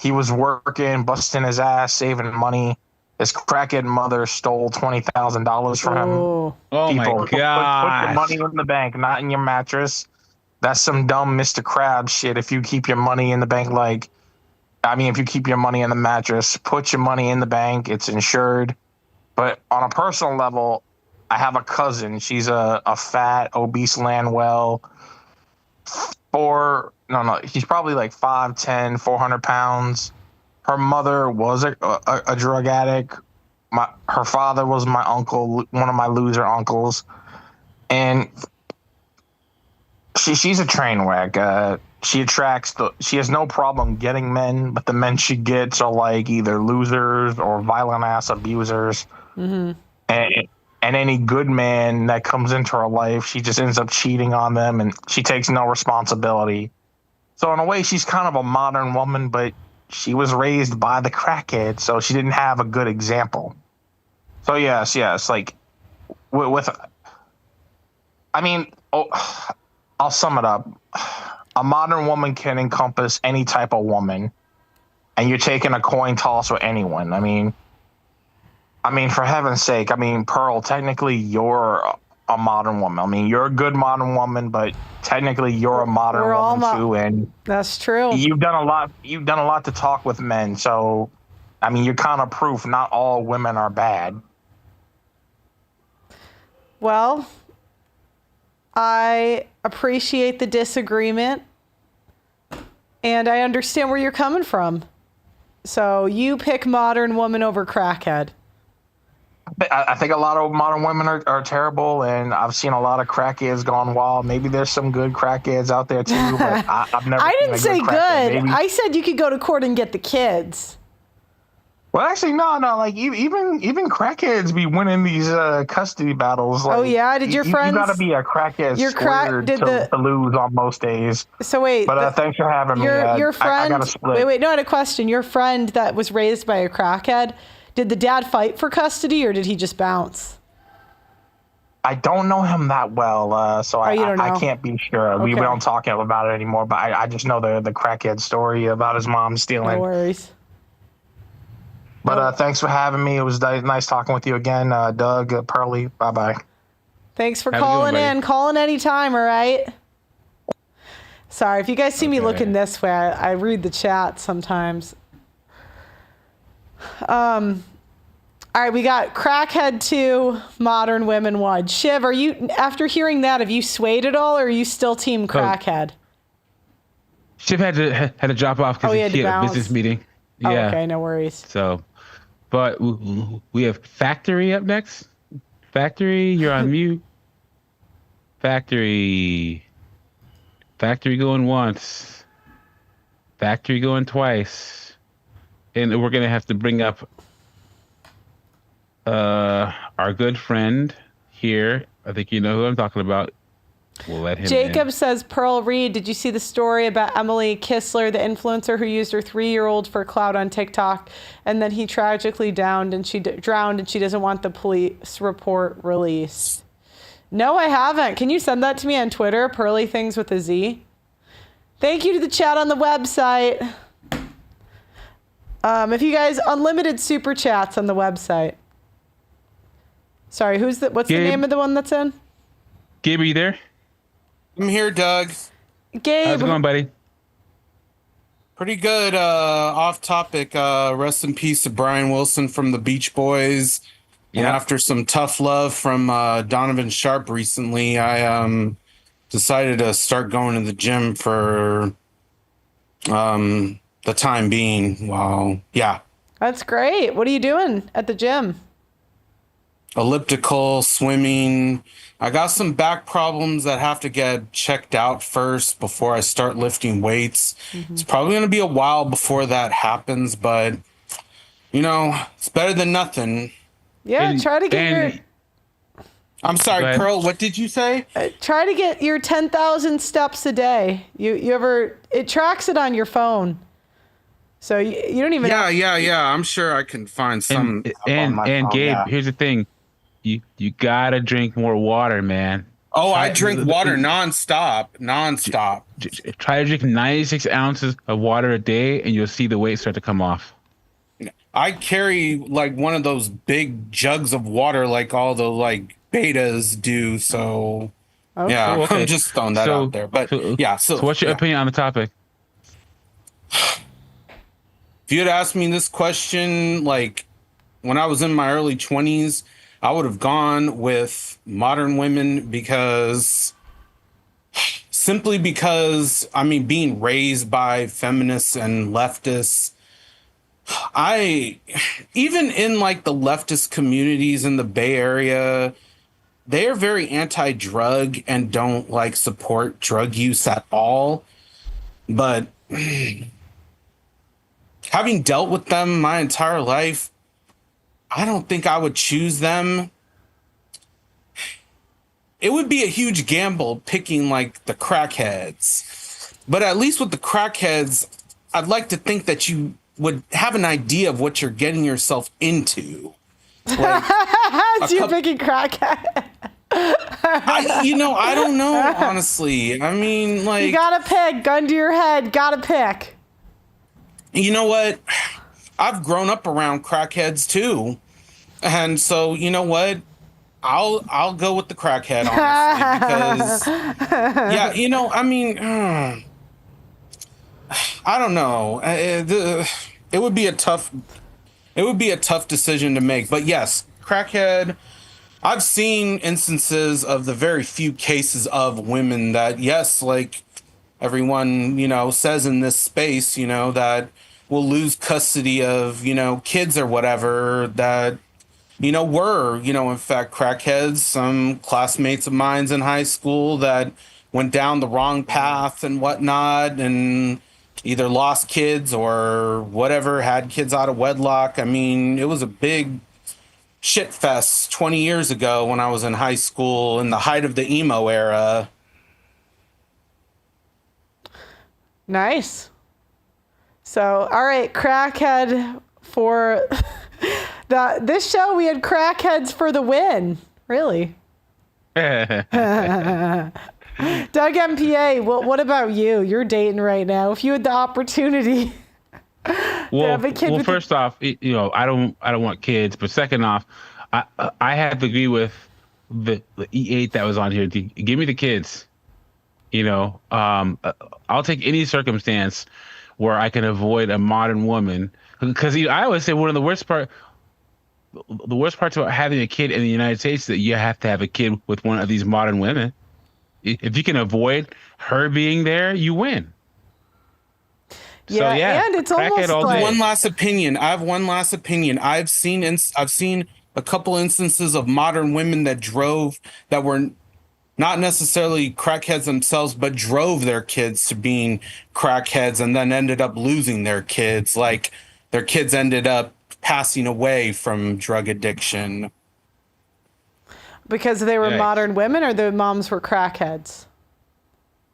He was working, busting his ass, saving money. His crackhead mother stole $20,000 from him. Oh my God. Put your money in the bank, not in your mattress. That's some dumb Mr. Krabs shit. If you keep your money in the bank, if you keep your money in the mattress, put your money in the bank. It's insured. But on a personal level, I have a cousin. She's a fat, obese Landwell. She's probably like 5'10", 400 pounds. Her mother was a drug addict. Her father was my uncle, one of my loser uncles. And she's a train wreck. she has no problem getting men, but the men she gets are like either losers or violent ass abusers. Mm-hmm. And any good man that comes into her life, she just ends up cheating on them, and she takes no responsibility. So in a way, she's kind of a modern woman, but she was raised by the crackhead, so she didn't have a good example. So yes, like I'll sum it up. A modern woman can encompass any type of woman, and you're taking a coin toss with anyone. I mean, for heaven's sake, Pearl, technically you're a modern woman. I mean, you're a good modern woman, but technically you're a modern woman too, and that's true. You've done a lot. You've done a lot to talk with men, so you're kind of proof not all women are bad. Well, I appreciate the disagreement, and I understand where you're coming from. So you pick modern woman over crackhead. I think a lot of modern women are terrible, and I've seen a lot of crackheads gone wild. Maybe there's some good crackheads out there too, but I've never. I didn't say good. Maybe. I said you could go to court and get the kids. Well, actually, no. Like even crackheads be winning these custody battles. Like, oh yeah, did your friends? You got to be a crackhead to lose on most days. So wait, but thanks for having me. Your friend. I got to split. Wait, no, I had a question. Your friend that was raised by a crackhead. Did the dad fight for custody, or did he just bounce? I don't know him that well, so I can't be sure. Okay. We don't talk about it anymore, but I just know the crackhead story about his mom stealing. No worries. But thanks for having me. It was nice talking with you again, Doug, Pearly. Bye-bye. Thanks for calling in. Call in anytime, all right? Sorry, if you guys see me looking this way, I read the chat sometimes. All right, we got Crackhead 2, Modern Women 1. Shiv, are you, after hearing that, have you swayed at all, or are you still team Crackhead? Shiv had to drop off because he had a business meeting. Oh, yeah. okay, no worries. So, but we have Factory up next. Factory, you're on mute. Factory going once. Factory going twice. And we're going to have to bring up our good friend here. I think you know who I'm talking about. We'll let him Jacob in. says, Pearl Reed, did you see the story about Emily Kistler, the influencer who used her 3-year-old for clout on TikTok, and then he tragically drowned and she doesn't want the police report released? No, I haven't. Can you send that to me on Twitter, Pearly Things with a Z? Thank you to the chat on the website. If you guys, unlimited super chats on the website. Sorry, what's Gabe, the name of the one that's in? Gabe, are you there? I'm here, Doug. Gabe. How's it going, buddy? Pretty good. Off topic. Rest in peace to Brian Wilson from the Beach Boys. Yeah. And after some tough love from Donovan Sharp recently, I decided to start going to the gym for the time being. Wow. Yeah. That's great. What are you doing at the gym? Elliptical, swimming. I got some back problems that have to get checked out first before I start lifting weights. Mm-hmm. It's probably going to be a while before that happens, but it's better than nothing. Yeah, try to get your... I'm sorry, Pearl, what did you say? Try to get your 10,000 steps a day. It tracks it on your phone. So you don't even... Yeah. I'm sure I can find some... And Gabe, yeah. Here's the thing. You gotta drink more water, man. Oh, I drink water nonstop. Try to drink 96 ounces of water a day, and you'll see the weight start to come off. I carry like one of those big jugs of water, like all the betas do. So yeah, okay. I'm just throwing that out there. But So what's your opinion on the topic? If you had asked me this question, when I was in my early 20s, I would have gone with modern women simply because, being raised by feminists and leftists, even in the leftist communities in the Bay Area, they are very anti-drug and don't support drug use at all. But having dealt with them my entire life, I don't think I would choose them. It would be a huge gamble picking like the crackheads. But at least with the crackheads, I'd like to think that you would have an idea of what you're getting yourself into. Like, so you're picking crackhead. I don't know, honestly. I mean, like... You gotta pick. Gun to your head. Gotta pick. You know what? I've grown up around crackheads, too. And so, you know what? I'll go with the crackhead, honestly. Because, yeah, I mean... I don't know. It would be a tough decision to make. But yes, crackhead... I've seen instances of the very few cases of women that, yes, like everyone, says in this space, that will lose custody of, kids or whatever that, were, in fact, crackheads. Some classmates of mine in high school that went down the wrong path and whatnot and either lost kids or whatever, had kids out of wedlock. I mean, it was a big shit fest 20 years ago when I was in high school in the height of the emo era. Nice. So, all right, crackhead for this show. We had crackheads for the win. Really. Doug MPA, what about you? You're dating right now. If you had the opportunity. Well, first off, I don't want kids, but second off, I have to agree with the E8 that was on here. Give me the kids. I'll take any circumstance where I can avoid a modern woman, because I always say one of the worst parts about having a kid in the United States is that you have to have a kid with one of these modern women. If you can avoid her being there, you win. Yeah, and it's almost like... One last opinion. I have one last opinion. I've seen a couple instances of modern women that were not necessarily crackheads themselves, but drove their kids to being crackheads and then ended up losing their kids. Like their kids ended up passing away from drug addiction. Because they were modern women, or the moms were crackheads?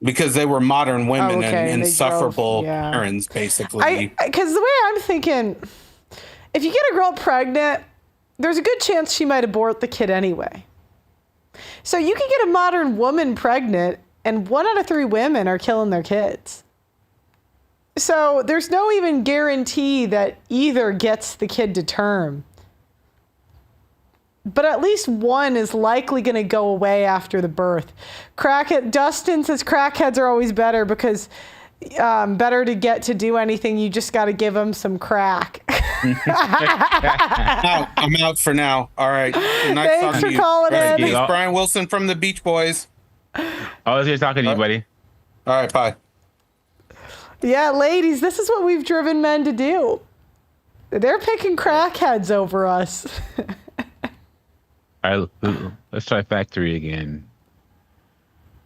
Because they were modern women and insufferable parents, basically. Because the way I'm thinking, if you get a girl pregnant, there's a good chance she might abort the kid anyway. So you can get a modern woman pregnant, and 1 out of 3 women are killing their kids. So there's no even guarantee that either gets the kid to term. But at least one is likely going to go away after the birth. Dustin says crackheads are always better because better to get to do anything. You just got to give them some crack. I'm out for now. All right. Thanks for calling in. Peace. Brian Wilson from the Beach Boys. I was here talking to you, buddy. All right. Bye. Yeah, ladies, this is what we've driven men to do. They're picking crackheads over us. All right, let's try Factory again.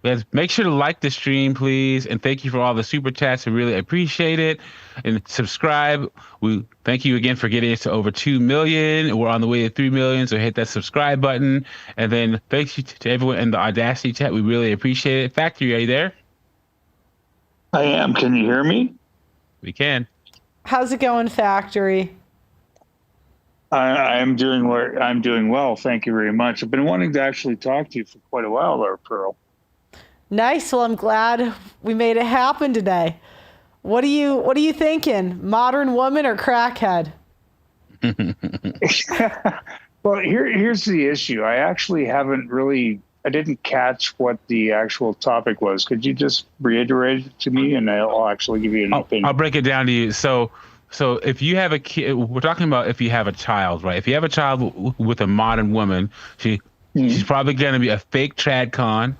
Guys, make sure to like the stream, please, and thank you for all the super chats. We really appreciate it. And subscribe. We thank you again for getting us to over 2 million. We're on the way to 3 million, so hit that subscribe button. And then thanks you to everyone in the Audacity chat. We really appreciate it. Factory, are you there? I am. Can you hear me? We can. How's it going, Factory? I'm doing well. Thank you very much. I've been wanting to actually talk to you for quite a while there, Pearl. Nice. Well, I'm glad we made it happen today. What are you thinking? Modern woman or crackhead? Well, here's the issue. I didn't catch what the actual topic was. Could you just reiterate it to me, and I'll actually give you an opinion. I'll break it down to you. So if you have a kid, we're talking about if you have a child, right? If you have a child with a modern woman, she's probably going to be a fake trad con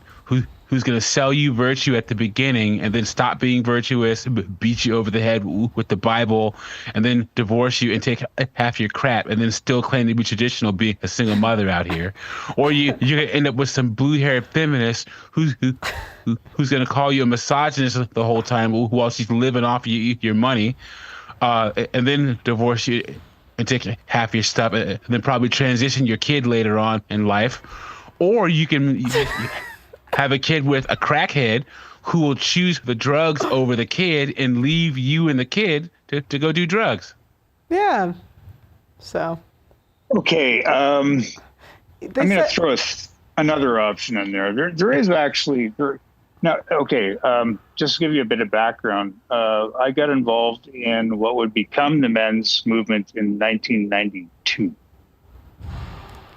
who's going to sell you virtue at the beginning and then stop being virtuous, beat you over the head with the Bible, and then divorce you and take half your crap and then still claim to be traditional, being a single mother out here. Or you're going to end up with some blue-haired feminist who's going to call you a misogynist the whole time while she's living off your money, and then divorce you and take half your stuff and then probably transition your kid later on in life. Or you can have a kid with a crackhead who will choose the drugs over the kid and leave you and the kid to go do drugs. Yeah. So. Okay. I'm going to throw another option in there. There is actually now. Okay. Just to give you a bit of background, I got involved in what would become the men's movement in 1992.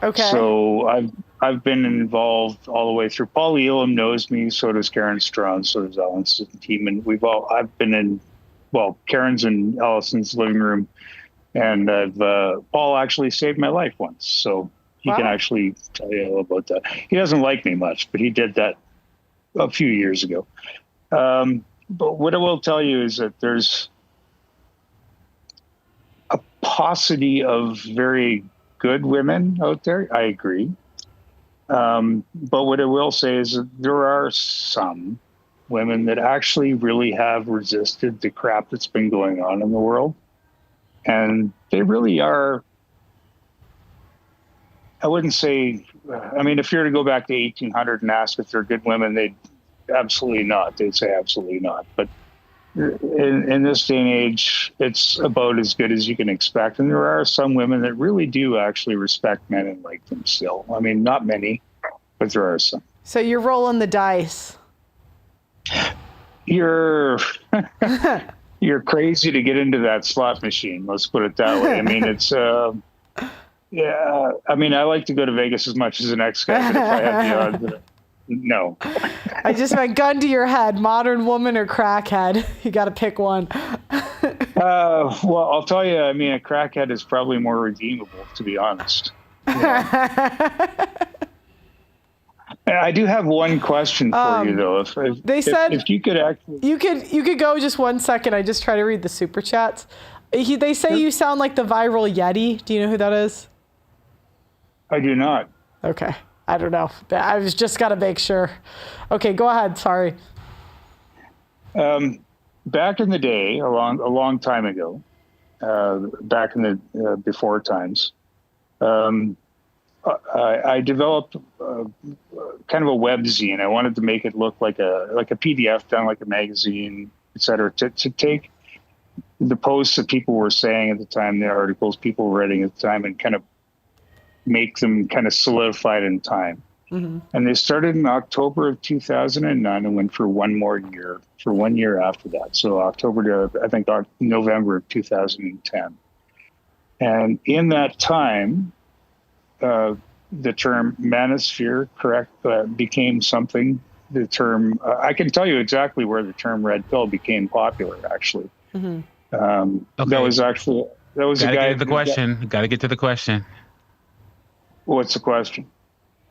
Okay. So I've been involved all the way through. Paul Elam knows me, so does Karen Strawn, so does Allison's team, and I've been in, well, Karen's in Allison's living room, and Paul actually saved my life once, so he can actually tell you all about that. He doesn't like me much, but he did that a few years ago. But what I will tell you is that there's a paucity of very good women out there. I agree. But what I will say is that there are some women that actually really have resisted the crap that's been going on in the world. And they really are, I wouldn't say, I mean, if you were to go back to 1800 and ask if they're good women, they'd absolutely not. They'd say absolutely not. But in this day and age, it's about as good as you can expect. And there are some women that really do actually respect men and like them still. I mean, not many, but there are some. So you're rolling the dice. You're crazy to get into that slot machine. Let's put it that way. I mean, it's, yeah, I mean, I like to go to Vegas as much as the next guy, but if I had the odds, no. I just went gun to your head, modern woman or crackhead. You got to pick one. Well, I'll tell you, I mean, a crackhead is probably more redeemable, to be honest. I do have one question for you, though. If you could actually, you could go just 1 second. I just try to read the super chats. They say you sound like the viral Yeti. Do you know who that is? I do not. Okay. I don't know. I was just got to make sure. Okay, go ahead. Sorry. Back in the day, a long time ago, back in the before times, I developed kind of a webzine. I wanted to make it look like a PDF done like a magazine, et cetera, to take the posts that people were saying at the time, the articles people were writing at the time, and kind of make them kind of solidified in time. Mm-hmm. And they started in October of 2009 and went for one more year, for 1 year after that. So October to, I think, November of 2010. And in that time, the term manosphere, became something. The term, I can tell you exactly where the term red pill became popular, actually. Mm-hmm. Okay. That was a guy. Got to get to the question. What's the question?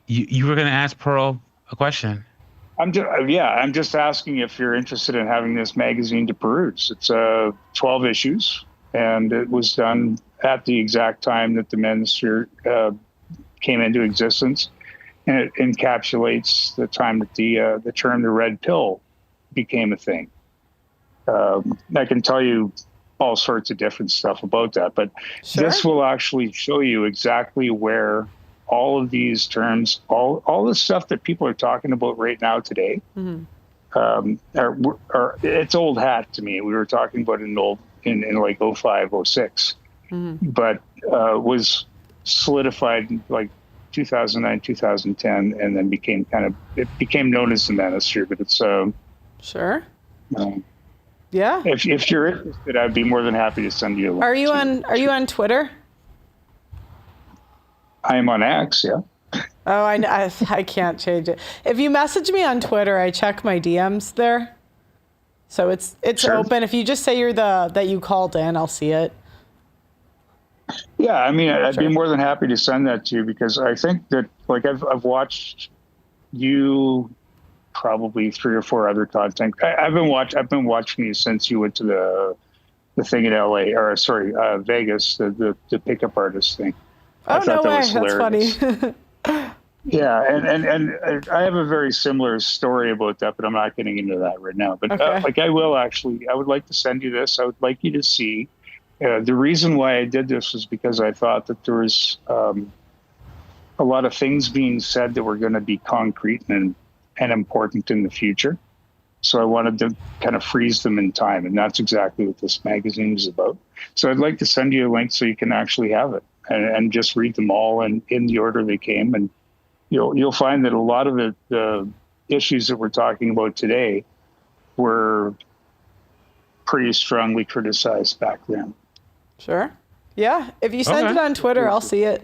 You were going to ask Pearl a question. I'm just asking if you're interested in having this magazine to peruse. It's 12 issues, and it was done at the exact time that the Manosphere came into existence, and it encapsulates the time that the term the red pill became a thing. I can tell you all sorts of different stuff about that, but This will actually show you exactly where all of these terms, all the stuff that people are talking about right now today, are it's old hat to me. We were talking about in like 05, 06, but was solidified in like 2009, 2010, and then became known as the Manosphere. But it's sure. Yeah. If you're interested, I'd be more than happy to send you a link. Are you on Twitter? I am on X, yeah. Oh, I can't change it. If you message me on Twitter, I check my DMs there. So it's open. If you just say that you called in, I'll see it. Yeah, I mean, I'd be more than happy to send that to you, because I think that, like, I've watched you probably 3 or 4 other content. I've been watching you since you went to the thing in LA, or sorry, Vegas, the pickup artist thing. Oh, no way. That's funny. Yeah, and I have a very similar story about that, but I'm not getting into that right now. But Okay. I would like to send you this. I would like you to see. The reason why I did this was because I thought that there was a lot of things being said that were going to be concrete and important in the future. So I wanted to kind of freeze them in time, and that's exactly what this magazine is about. So I'd like to send you a link so you can actually have it and just read them all in the order they came, and you'll find that a lot of the issues that we're talking about today were pretty strongly criticized back then. Sure. Yeah. If you send it on Twitter, I'll see it.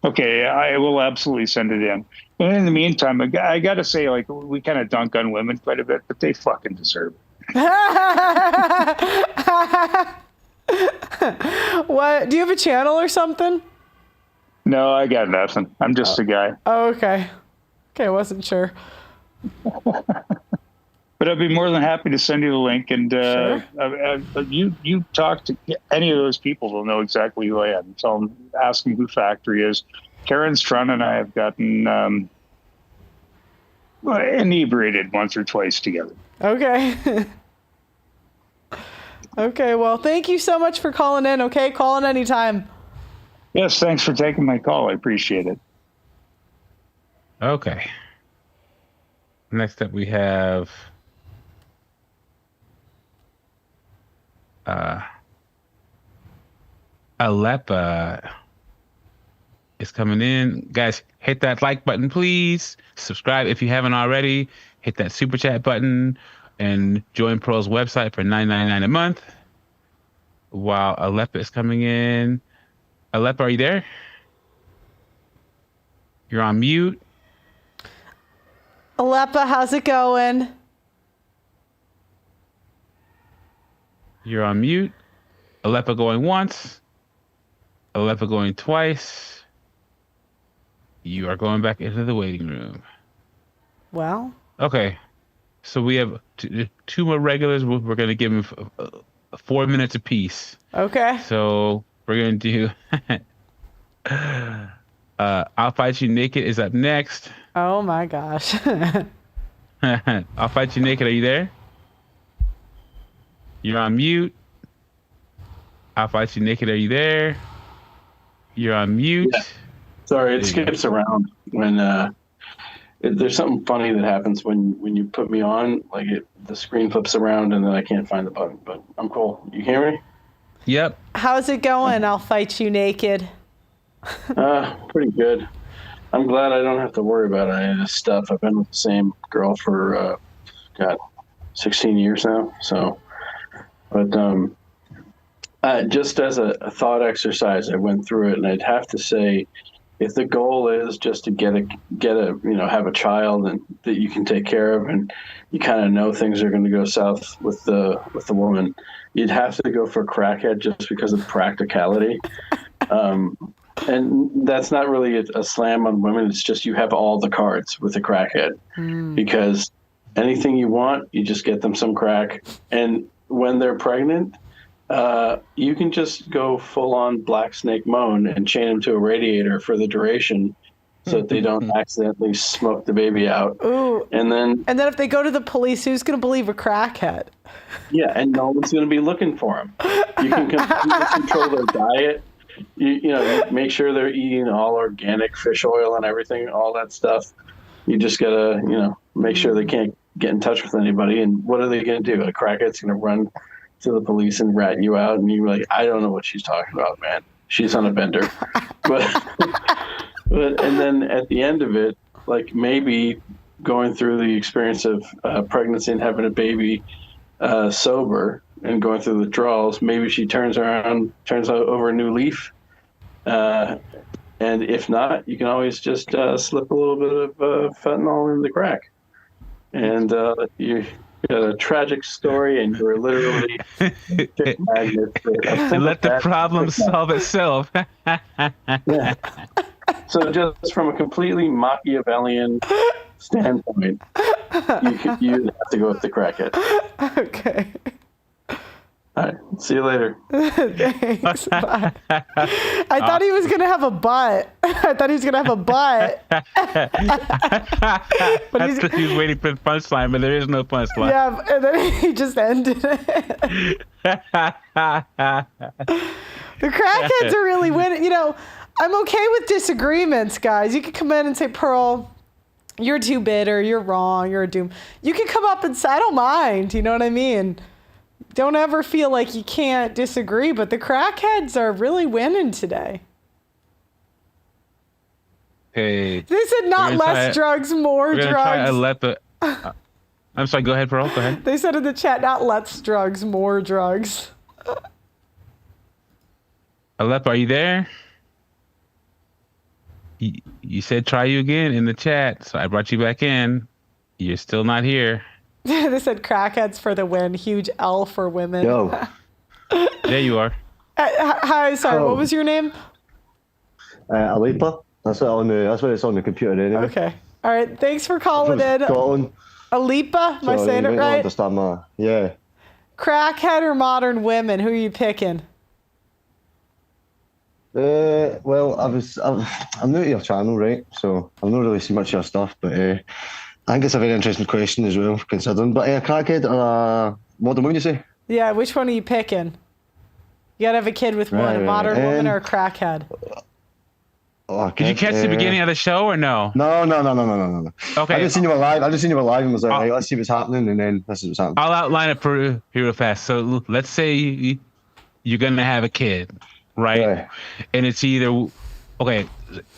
Okay, I will absolutely send it in. And in the meantime, I got to say, like, we kind of dunk on women quite a bit, but they fucking deserve it. What? Do you have a channel or something? No, I got nothing. I'm just a guy. Oh, okay. Okay, I wasn't sure. But I'd be more than happy to send you the link. And you talk to any of those people, they'll know exactly who I am. Tell them, ask them who Factory is. Karen Strun and I have gotten inebriated once or twice together. Okay. Okay, well, thank you so much for calling in, okay? Call in anytime. Yes, thanks for taking my call. I appreciate it. Okay. Next up, we have Alepa is coming in. Guys, hit that like button, please. Subscribe if you haven't already. Hit that super chat button and join Pearl's website for $9.99 a month. While Alepa is coming in. Alepa, are you there? You're on mute. Alepa, how's it going? You're on mute. Alepa going once. Alepa going twice. You are going back into the waiting room. Well. Okay. So we have two more regulars. We're going to give them 4 minutes apiece. Okay. So we're going to do... I'll Fight You Naked is up next. Oh my gosh. I'll Fight You Naked. Are you there? You're on mute. I'll Fight You Naked. Are you there? You're on mute. Yeah. Sorry, it skips around when there's something funny that happens when you put me on. Like the screen flips around and then I can't find the button. But I'm cool. You hear me? Yep. How's it going? I'll Fight You Naked. Pretty good. I'm glad I don't have to worry about any of this stuff. I've been with the same girl for 16 years now. So, but just as a thought exercise, I went through it, and I'd have to say, if the goal is just to get a have a child and that you can take care of, and you kind of know things are going to go south with the woman, you'd have to go for a crackhead just because of practicality. And that's not really a slam on women. It's just you have all the cards with a crackhead because anything you want, you just get them some crack. And when they're pregnant, you can just go full on Black Snake Moan and chain them to a radiator for the duration so that they don't accidentally smoke the baby out. Ooh. And then if they go to the police, who's going to believe a crackhead? Yeah, and no one's going to be looking for them. You can completely control their diet. You make sure they're eating all organic fish oil and everything, all that stuff. You just gotta, make sure they can't get in touch with anybody. And what are they gonna do? A crackhead's gonna run to the police and rat you out, and you're like, I don't know what she's talking about, man. She's on a bender. but and then at the end of it, like maybe going through the experience of pregnancy and having a baby sober and going through the withdrawals, maybe she turns over a new leaf. And if not, you can always just slip a little bit of fentanyl in the crack. And you got a tragic story, and you're literally let the problem solve itself. Yeah. So just from a completely Machiavellian standpoint, you'd have to go with the crackhead. Okay. All right. See you later. Thanks. Bye. I thought he was gonna have a butt. But he's He was waiting for the punchline, but there is no punchline. yeah, and then he just ended it. The crackheads are really winning. You know, I'm okay with disagreements, guys. You can come in and say, Pearl, you're too bitter, you're wrong, you're a doom. You can come up and say, I don't mind, you know what I mean? Don't ever feel like you can't disagree, but the crackheads are really winning today. Hey. They said not less drugs, more drugs. I'm sorry, go ahead, Pearl. Go ahead. They said in the chat, not less drugs, more drugs. Aleppo, are you there? You said try you again in the chat, so I brought you back in. You're still not here. They said crackheads for the win. Huge L for women. Yo. There you are. Hi, sorry, what was your name? Alipa. That's what it's on the computer anyway. Okay. All right. Thanks for calling in. Scotland. Alipa, am I saying it right? Understand yeah. Crackhead or modern women? Who are you picking? Well, I'm new to your channel, right? So I've not really seen much of your stuff, but I think it's a very interesting question as well, considering. But a crackhead or a modern woman, you say? Yeah, which one are you picking? You gotta have a kid with one, a modern woman or a crackhead? Did you catch the beginning of the show or no? No. Okay. I just seen you were live. and was like, hey, let's see what's happening, and then this is what's happening. I'll outline it for you real fast. So let's say you're gonna have a kid, right? And it's either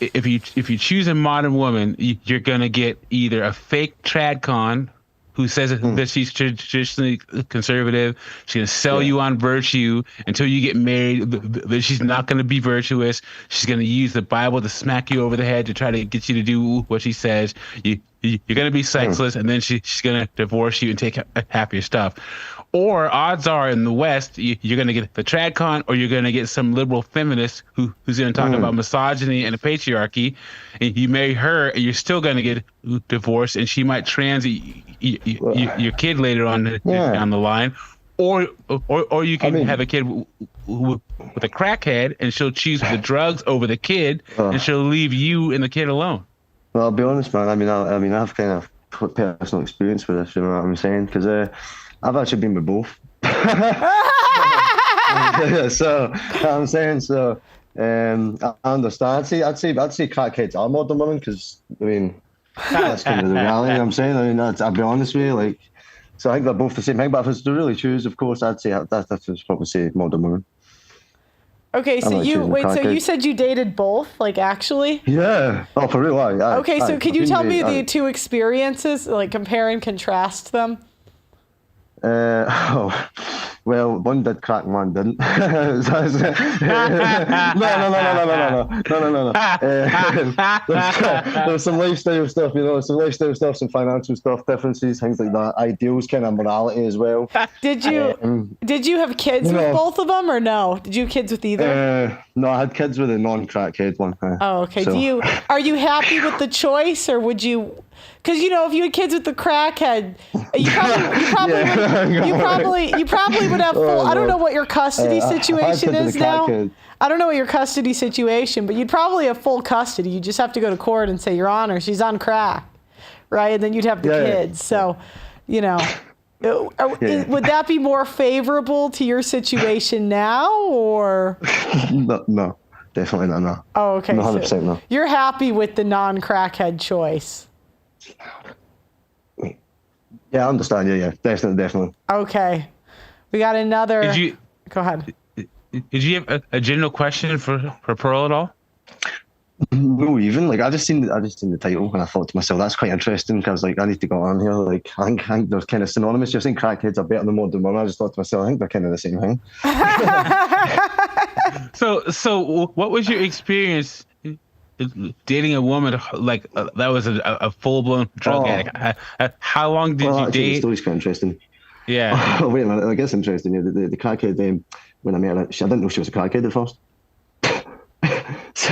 if you choose a modern woman, you're gonna get either a fake tradcon who says that she's traditionally conservative. She's going to sell you on virtue until you get married, but she's not going to be virtuous. She's going to use the Bible to smack you over the head to try to get you to do what she says. You're going to be sexless, and then she's going to divorce you and take half your stuff. Or odds are in the West, you're going to get the tradcon, or you're going to get some liberal feminist who's going to talk about misogyny and the patriarchy. And you marry her, and you're still going to get divorced, and she might trans your kid later on down the line. Or you can have a kid with a crackhead, and she'll choose the drugs over the kid, and she'll leave you and the kid alone. Well, I'll be honest, man. I mean, I've kind of personal experience with this. You know what I'm saying? Because I've actually been with both. So I'm saying I understand. I'd say crackheads are modern women because I mean that's kind of the reality. I'm saying. I mean, I'll be honest with you. Like, so I think they're both the same thing. But if it's to really choose, of course, I'd say that's probably say modern women. Okay, so you said you dated both, like actually? Yeah. Oh, for real? Okay, so could you tell me the two experiences, like compare and contrast them? Well, one did crack and one didn't. No. There's some lifestyle stuff, some financial stuff, differences, things like that. Ideals, kind of morality as well. Did you have kids with both of them or no? Did you have kids with either? No, I had kids with a non-crackhead one. Oh, okay. So. Are you happy with the choice, or would you? Because if you had kids with the crackhead, you probably would have full. I don't know what your custody situation is now. I don't know what your custody situation, but you'd probably have full custody. You just have to go to court and say, Your Honor, she's on crack, right? And then you'd have the kids. So, would that be more favorable to your situation now, or? No, definitely not. No. Oh, okay. 100% no. You're happy with the non-crackhead choice. Yeah, I understand. Yeah, definitely. Okay, we got another. Go ahead. Did you have a general question for Pearl at all? No, even like I just seen the title and I thought to myself that's quite interesting because like I need to go on here. Like I think they're kind of synonymous. You're saying crackheads are better than modern women. I just thought to myself I think they're kind of the same thing. So what was your experience dating a woman like that was a full-blown drug addict? How long did you date? The story's quite interesting. Yeah. Wait a minute, I guess interesting. Yeah, the crackhead when I met her, I didn't know she was a crackhead at first.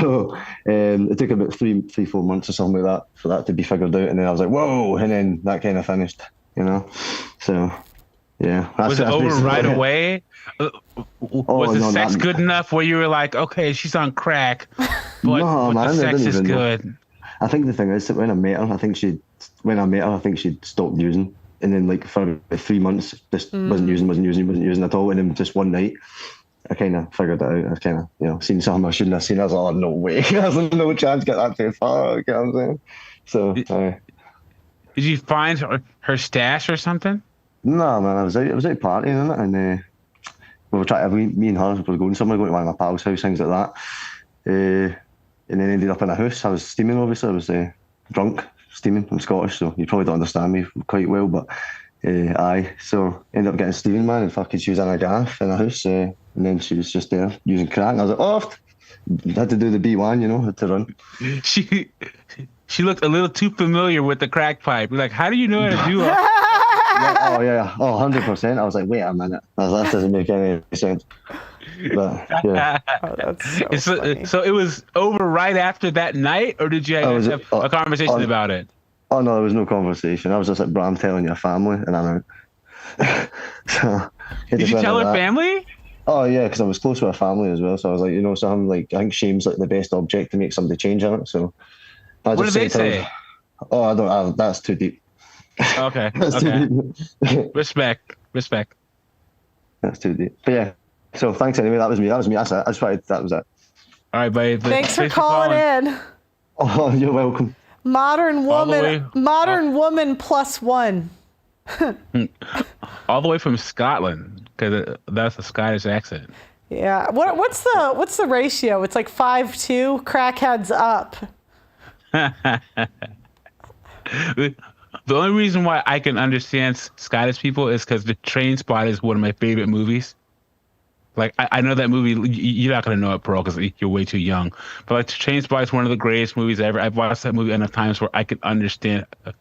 So it took about 4 months or something like that for that to be figured out, and then I was like, whoa, and then that kind of finished, you know. So yeah, Was it over right away? Was the sex good enough where you were like, okay, she's on crack, but, no, man, the sex is know. good? I think the thing is that when I met her, I think she'd stopped using, and then like for about 3 months, just wasn't using at all, and then just one night, I kind of figured it out. I kind of, seen something I shouldn't have seen. I was like, oh, no way. There's no chance get that too far. You know what I'm saying? So, did you find her stash or something? No, man. I was out partying, and we were me and her were going somewhere, going to one of my pals' house, things like that. And then ended up in a house. I was steaming, obviously. I was drunk, steaming. I'm Scottish, so you probably don't understand me quite well, but aye. So ended up getting steaming, man, and fucking she was in a gaff in a house. And then she was just there using crack. And I was like, oh, had to do the B1, had to run. She looked a little too familiar with the crack pipe. Like, how do you know how to do it? Yeah. 100%. I was like, wait a minute. That doesn't make any sense. But yeah. That's so funny. So it was over right after that night, or did you have a conversation about it? Oh no, there was no conversation. I was just like, bro, I'm telling your family, and I'm out. So, did you tell her family? Oh yeah, because I was close with her family as well. So I was like, so I'm like, I think shame's like the best object to make somebody change on it. So what did they say? Oh, I don't. That's too deep. Okay. That's too deep. Respect. That's too deep. But yeah. So thanks anyway. That was me. That's it. That was it. All right, buddy. Thanks for calling in. Oh, you're welcome. Modern woman plus one. All the way from Scotland, because that's a Scottish accent. Yeah. What's the ratio? It's like 5-2. Crackheads up. The only reason why I can understand Scottish people is because The Trainspotting is one of my favorite movies. Like, I know that movie. You're not going to know it, Pearl, because you're way too young. But like, The Trainspotting is one of the greatest movies ever. I've watched that movie enough times where I can understand a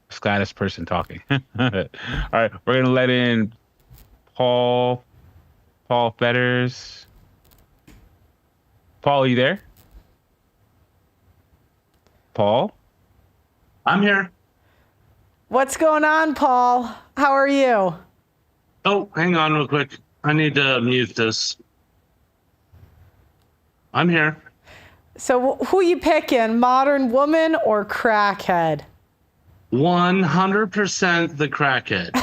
Scottish person talking. All right, we're going to let in Paul Fetters. Paul, are you there? Paul? I'm here. What's going on, Paul? How are you? Oh, hang on real quick. I need to mute this. I'm here. So who you picking, modern woman or crackhead? 100% the crackhead. You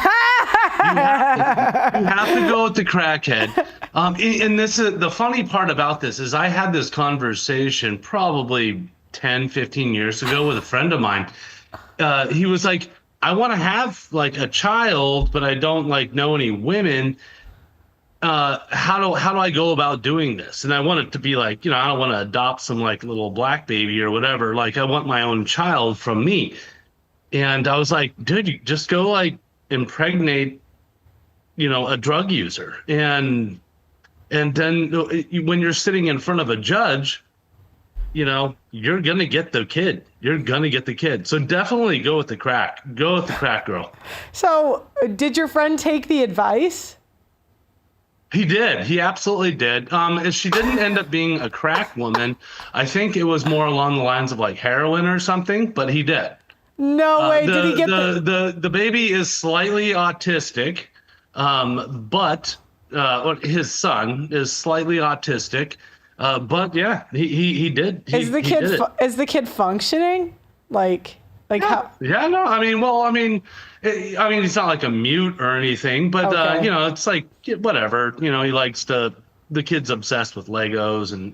have to go with the crackhead. And this is the funny part about this is I had this conversation probably 10, 15 years ago with a friend of mine. He was like, I want to have like a child, but I don't like know any women. How do I go about doing this? And I want it to be like, I don't want to adopt some like little black baby or whatever. Like I want my own child from me. And I was like, dude, you just go like impregnate, a drug user. And then when you're sitting in front of a judge, you're going to get the kid. You're going to get the kid. So definitely go with the crack. Go with the crack girl. So did your friend take the advice? He did. He absolutely did. She didn't end up being a crack woman. I think it was more along the lines of like heroin or something, but he did. No way. Did he get the baby is slightly autistic, but his son is slightly autistic. But yeah, he did. Is the kid functioning? Like how? Yeah, no. He's not like a mute or anything, but Okay. It's like whatever. He likes to. The kid's obsessed with Legos, and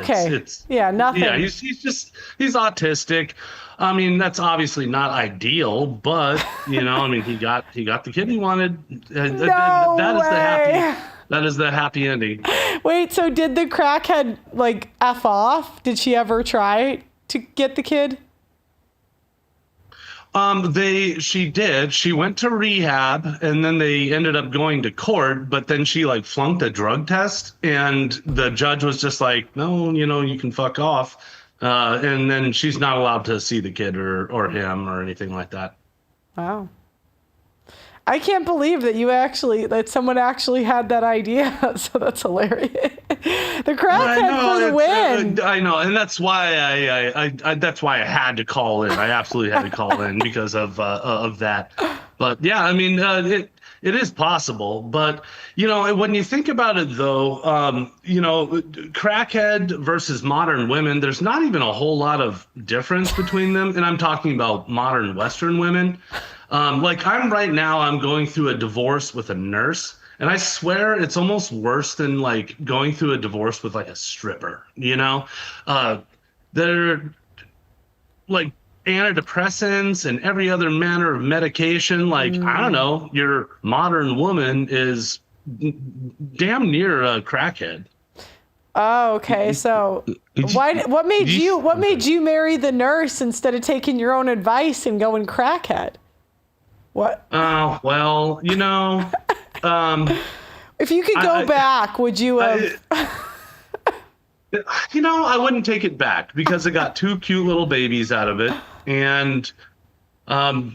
Okay. it's yeah, nothing. Yeah, he's autistic. That's obviously not ideal, but he got the kid he wanted. That is the happy ending. Wait, so did the crackhead like F off? Did she ever try to get the kid? She did. She went to rehab and then they ended up going to court, but then she like flunked a drug test and the judge was just like, no, you can fuck off. And then she's not allowed to see the kid or him or anything like that. Wow. I can't believe that someone actually had that idea. So that's hilarious. The crackhead for the win. I know, and that's why that's why I had to call in. I absolutely had to call in because of that. But yeah, I mean, it is possible. But when you think about it, though, crackhead versus modern women, there's not even a whole lot of difference between them, and I'm talking about modern Western women. Like I'm going through a divorce with a nurse, and I swear it's almost worse than like going through a divorce with like a stripper. They're like antidepressants and every other manner of medication. Like I don't know, your modern woman is damn near a crackhead. Oh, okay. So what made you marry the nurse instead of taking your own advice and going crackhead? What? Well, if you could go back, would you have? I wouldn't take it back because I got 2 cute little babies out of it, and I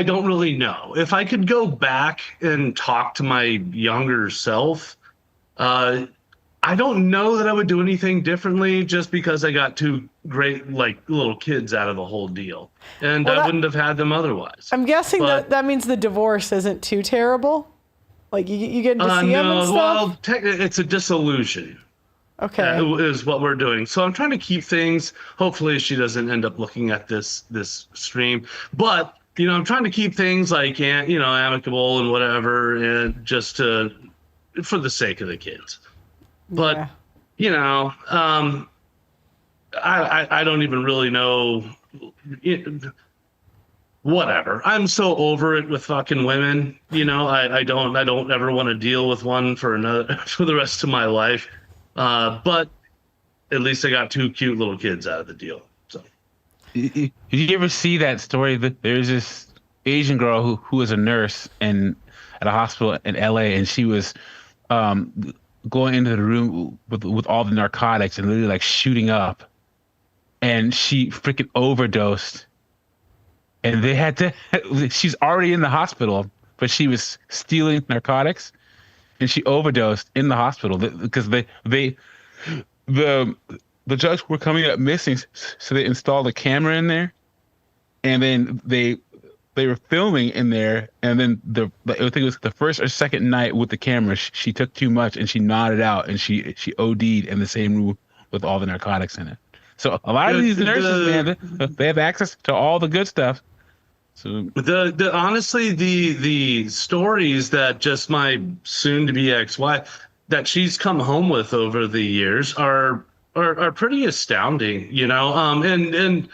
don't really know if I could go back and talk to my younger self. I don't know that I would do anything differently just because I got 2 great like little kids out of the whole deal, and I wouldn't have had them otherwise. I'm guessing that means the divorce isn't too terrible. Like you get to see them and stuff. Well, it's a dissolution. Okay, is what we're doing. So I'm trying to keep things. Hopefully, she doesn't end up looking at this stream. But I'm trying to keep things like amicable and whatever, and just for the sake of the kids. But I don't even really know. Whatever. I'm so over it with fucking women. I don't ever want to deal with one for the rest of my life. But at least I got 2 cute little kids out of the deal. So, did you ever see that story? That there's this Asian girl who was a nurse at a hospital in LA, and she was going into the room with all the narcotics and literally like shooting up, and she freaking overdosed, and they had to. She's already in the hospital, but she was stealing narcotics, and she overdosed in the hospital because the drugs were coming up missing, so they installed a camera in there, and then they were filming in there, and then I think it was the first or second night with the camera, she took too much and she nodded out, and she OD'd in the same room with all the narcotics in it. So a lot of these nurses, man, they have access to all the good stuff. So honestly, the stories that just my soon-to-be ex-wife that she's come home with over the years are pretty astounding, and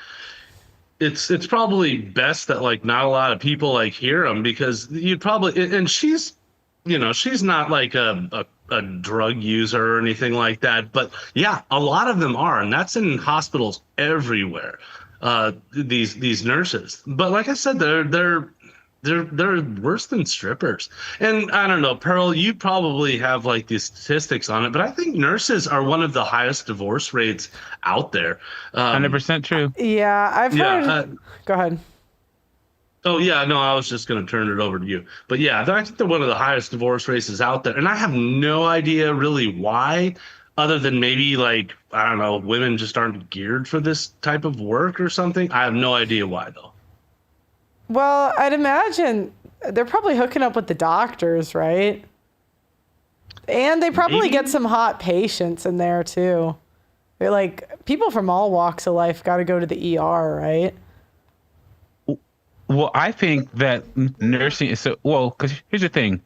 it's probably best that like not a lot of people like hear them, because you'd probably, and she's not like a drug user or anything like that, but yeah, a lot of them are, and that's in hospitals everywhere. These nurses, but like I said, they're worse than strippers. And I don't know, Pearl, you probably have like the statistics on it, but I think nurses are one of the highest divorce rates out there. 100% true. Yeah, I've heard. Go ahead. Oh yeah, no, I was just going to turn it over to you. But yeah, I think they're one of the highest divorce rates out there, and I have no idea really why, other than maybe like, I don't know, women just aren't geared for this type of work or something. I have no idea why though. Well, I'd imagine they're probably hooking up with the doctors, right? And they probably get some hot patients in there too. They're like, people from all walks of life got to go to the ER, right? Well, I think that nursing is so, well, because here's the thing.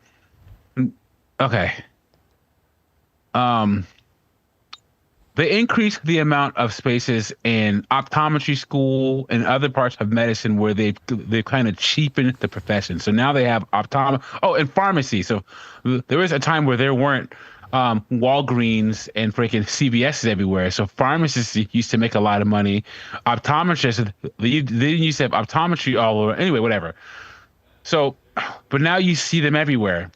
Okay. They increased the amount of spaces in optometry school and other parts of medicine where they've kind of cheapened the profession. So now they have and pharmacy. So there was a time where there weren't Walgreens and freaking CVS's everywhere. So pharmacists used to make a lot of money. Optometrists, they didn't used to have optometry all over. Anyway, whatever. So, but now you see them everywhere.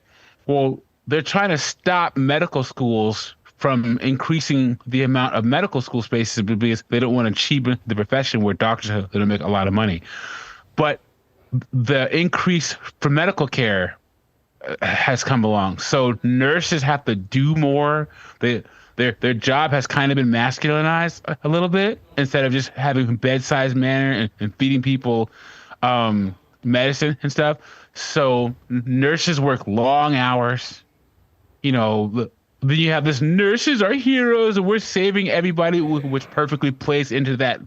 Well, they're trying to stop medical schools from increasing the amount of medical school spaces because they don't want to cheapen the profession where doctors are going to make a lot of money. but the increase for medical care has come along. So nurses have to do more. Their job has kind of been masculinized a little bit instead of just having bedside manner and feeding people medicine and stuff. So nurses work long hours. You know, then you have this nurses are heroes and we're saving everybody, which perfectly plays into that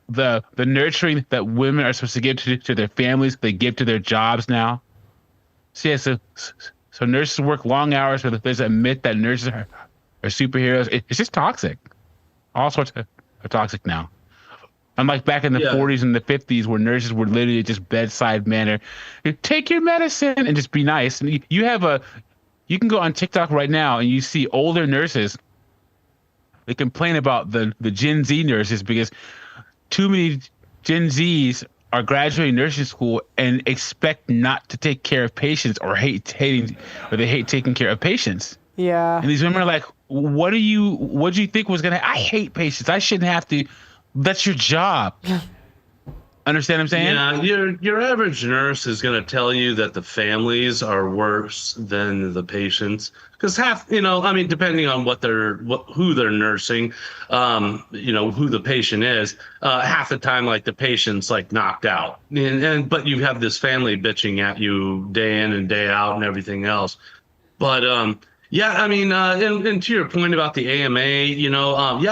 the nurturing that women are supposed to give to their families, they give to their jobs now. So yeah, so nurses work long hours, but there's a myth that nurses are superheroes. It's just toxic. All sorts are toxic now. Unlike back in the 40s and the 50s, where nurses were literally just bedside manner. Take your medicine and just be nice. And you can go on TikTok right now and you see older nurses. They complain about the Gen Z nurses because too many Gen Zs are graduating nursing school and expect not to take care of patients or they hate taking care of patients. Yeah. Uh-huh. And these women are like, what do you think was gonna? I hate patients. I shouldn't have to. That's your job. Understand what I'm saying? Yeah, your average nurse is going to tell you that the families are worse than the patients, because depending on who they're nursing, who the patient is, half the time, like the patient's like knocked out, but you have this family bitching at you day in and day out and everything else. But and to your point about the AMA,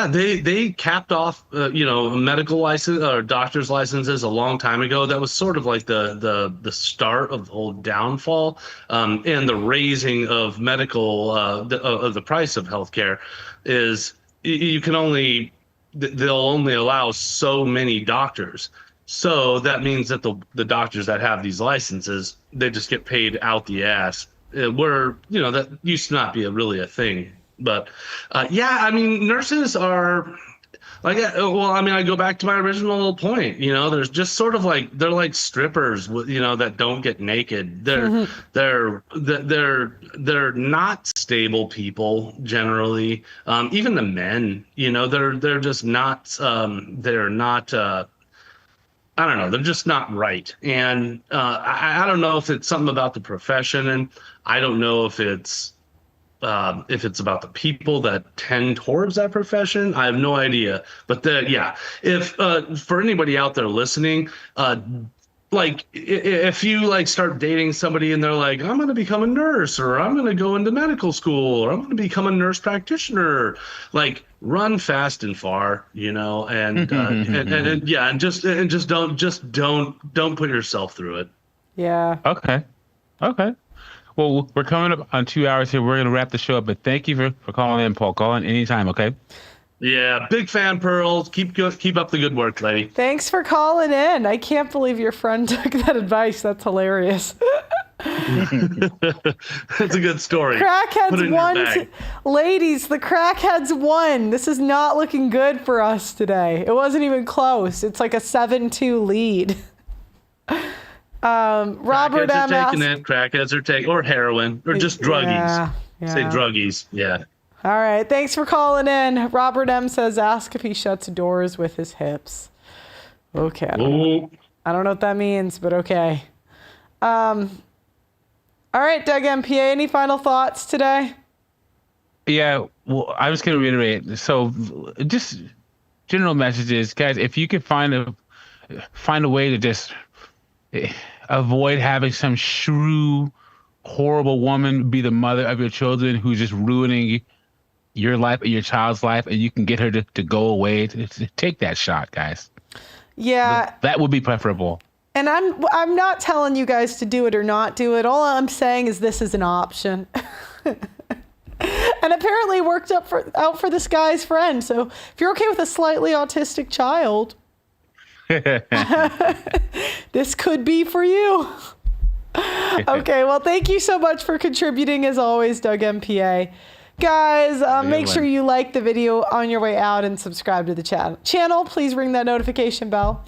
they capped off, medical license or doctor's licenses a long time ago. That was sort of like the start of the whole downfall, and the raising of medical, of the price of healthcare is they'll only allow so many doctors. So that means that the doctors that have these licenses, they just get paid out the ass. That used to not be really a thing, but nurses are I go back to my original point. There's just sort of like they're like strippers, that don't get naked. They're not stable people generally. Even the men, they're just not. They're not. I don't know. They're just not right. And I don't know if it's something about the profession, and I don't know if it's about the people that tend towards that profession. I have no idea. But if for anybody out there listening, if you start dating somebody and they're like, I'm going to become a nurse, or I'm going to go into medical school, or I'm going to become a nurse practitioner, run fast and far, and just don't put yourself through it. Yeah. Okay. Well, we're coming up on 2 hours here. We're going to wrap the show up, but thank you for calling in, Paul. Call in anytime, okay? Yeah, big fan, Pearl. Keep up the good work, lady. Thanks for calling in. I can't believe your friend took that advice. That's hilarious. That's a good story. Crackheads won. Ladies, the Crackheads won. This is not looking good for us today. It wasn't even close. It's like a 7-2 lead. Robert M. Crackheads are taking or heroin, or just druggies. Yeah. Say druggies. Yeah. All right. Thanks for calling in. Robert M. says, ask if he shuts doors with his hips. Okay. I don't know what that means, but okay. All right, Doug MPA, any final thoughts today? Yeah, well, I was going to reiterate. So just general messages, guys, if you could find a way to just avoid having some shrew, horrible woman be the mother of your children who's just ruining your life or your child's life, and you can get her to go away, to take that shot, guys. Yeah. That would be preferable. And I'm not telling you guys to do it or not do it. All I'm saying is this is an option. And apparently it worked out for this guy's friend. So if you're okay with a slightly autistic child, this could be for you. Okay, well, thank you so much for contributing as always, Doug MPA. Guys, make sure you like the video on your way out and subscribe to the channel. Please ring that notification bell.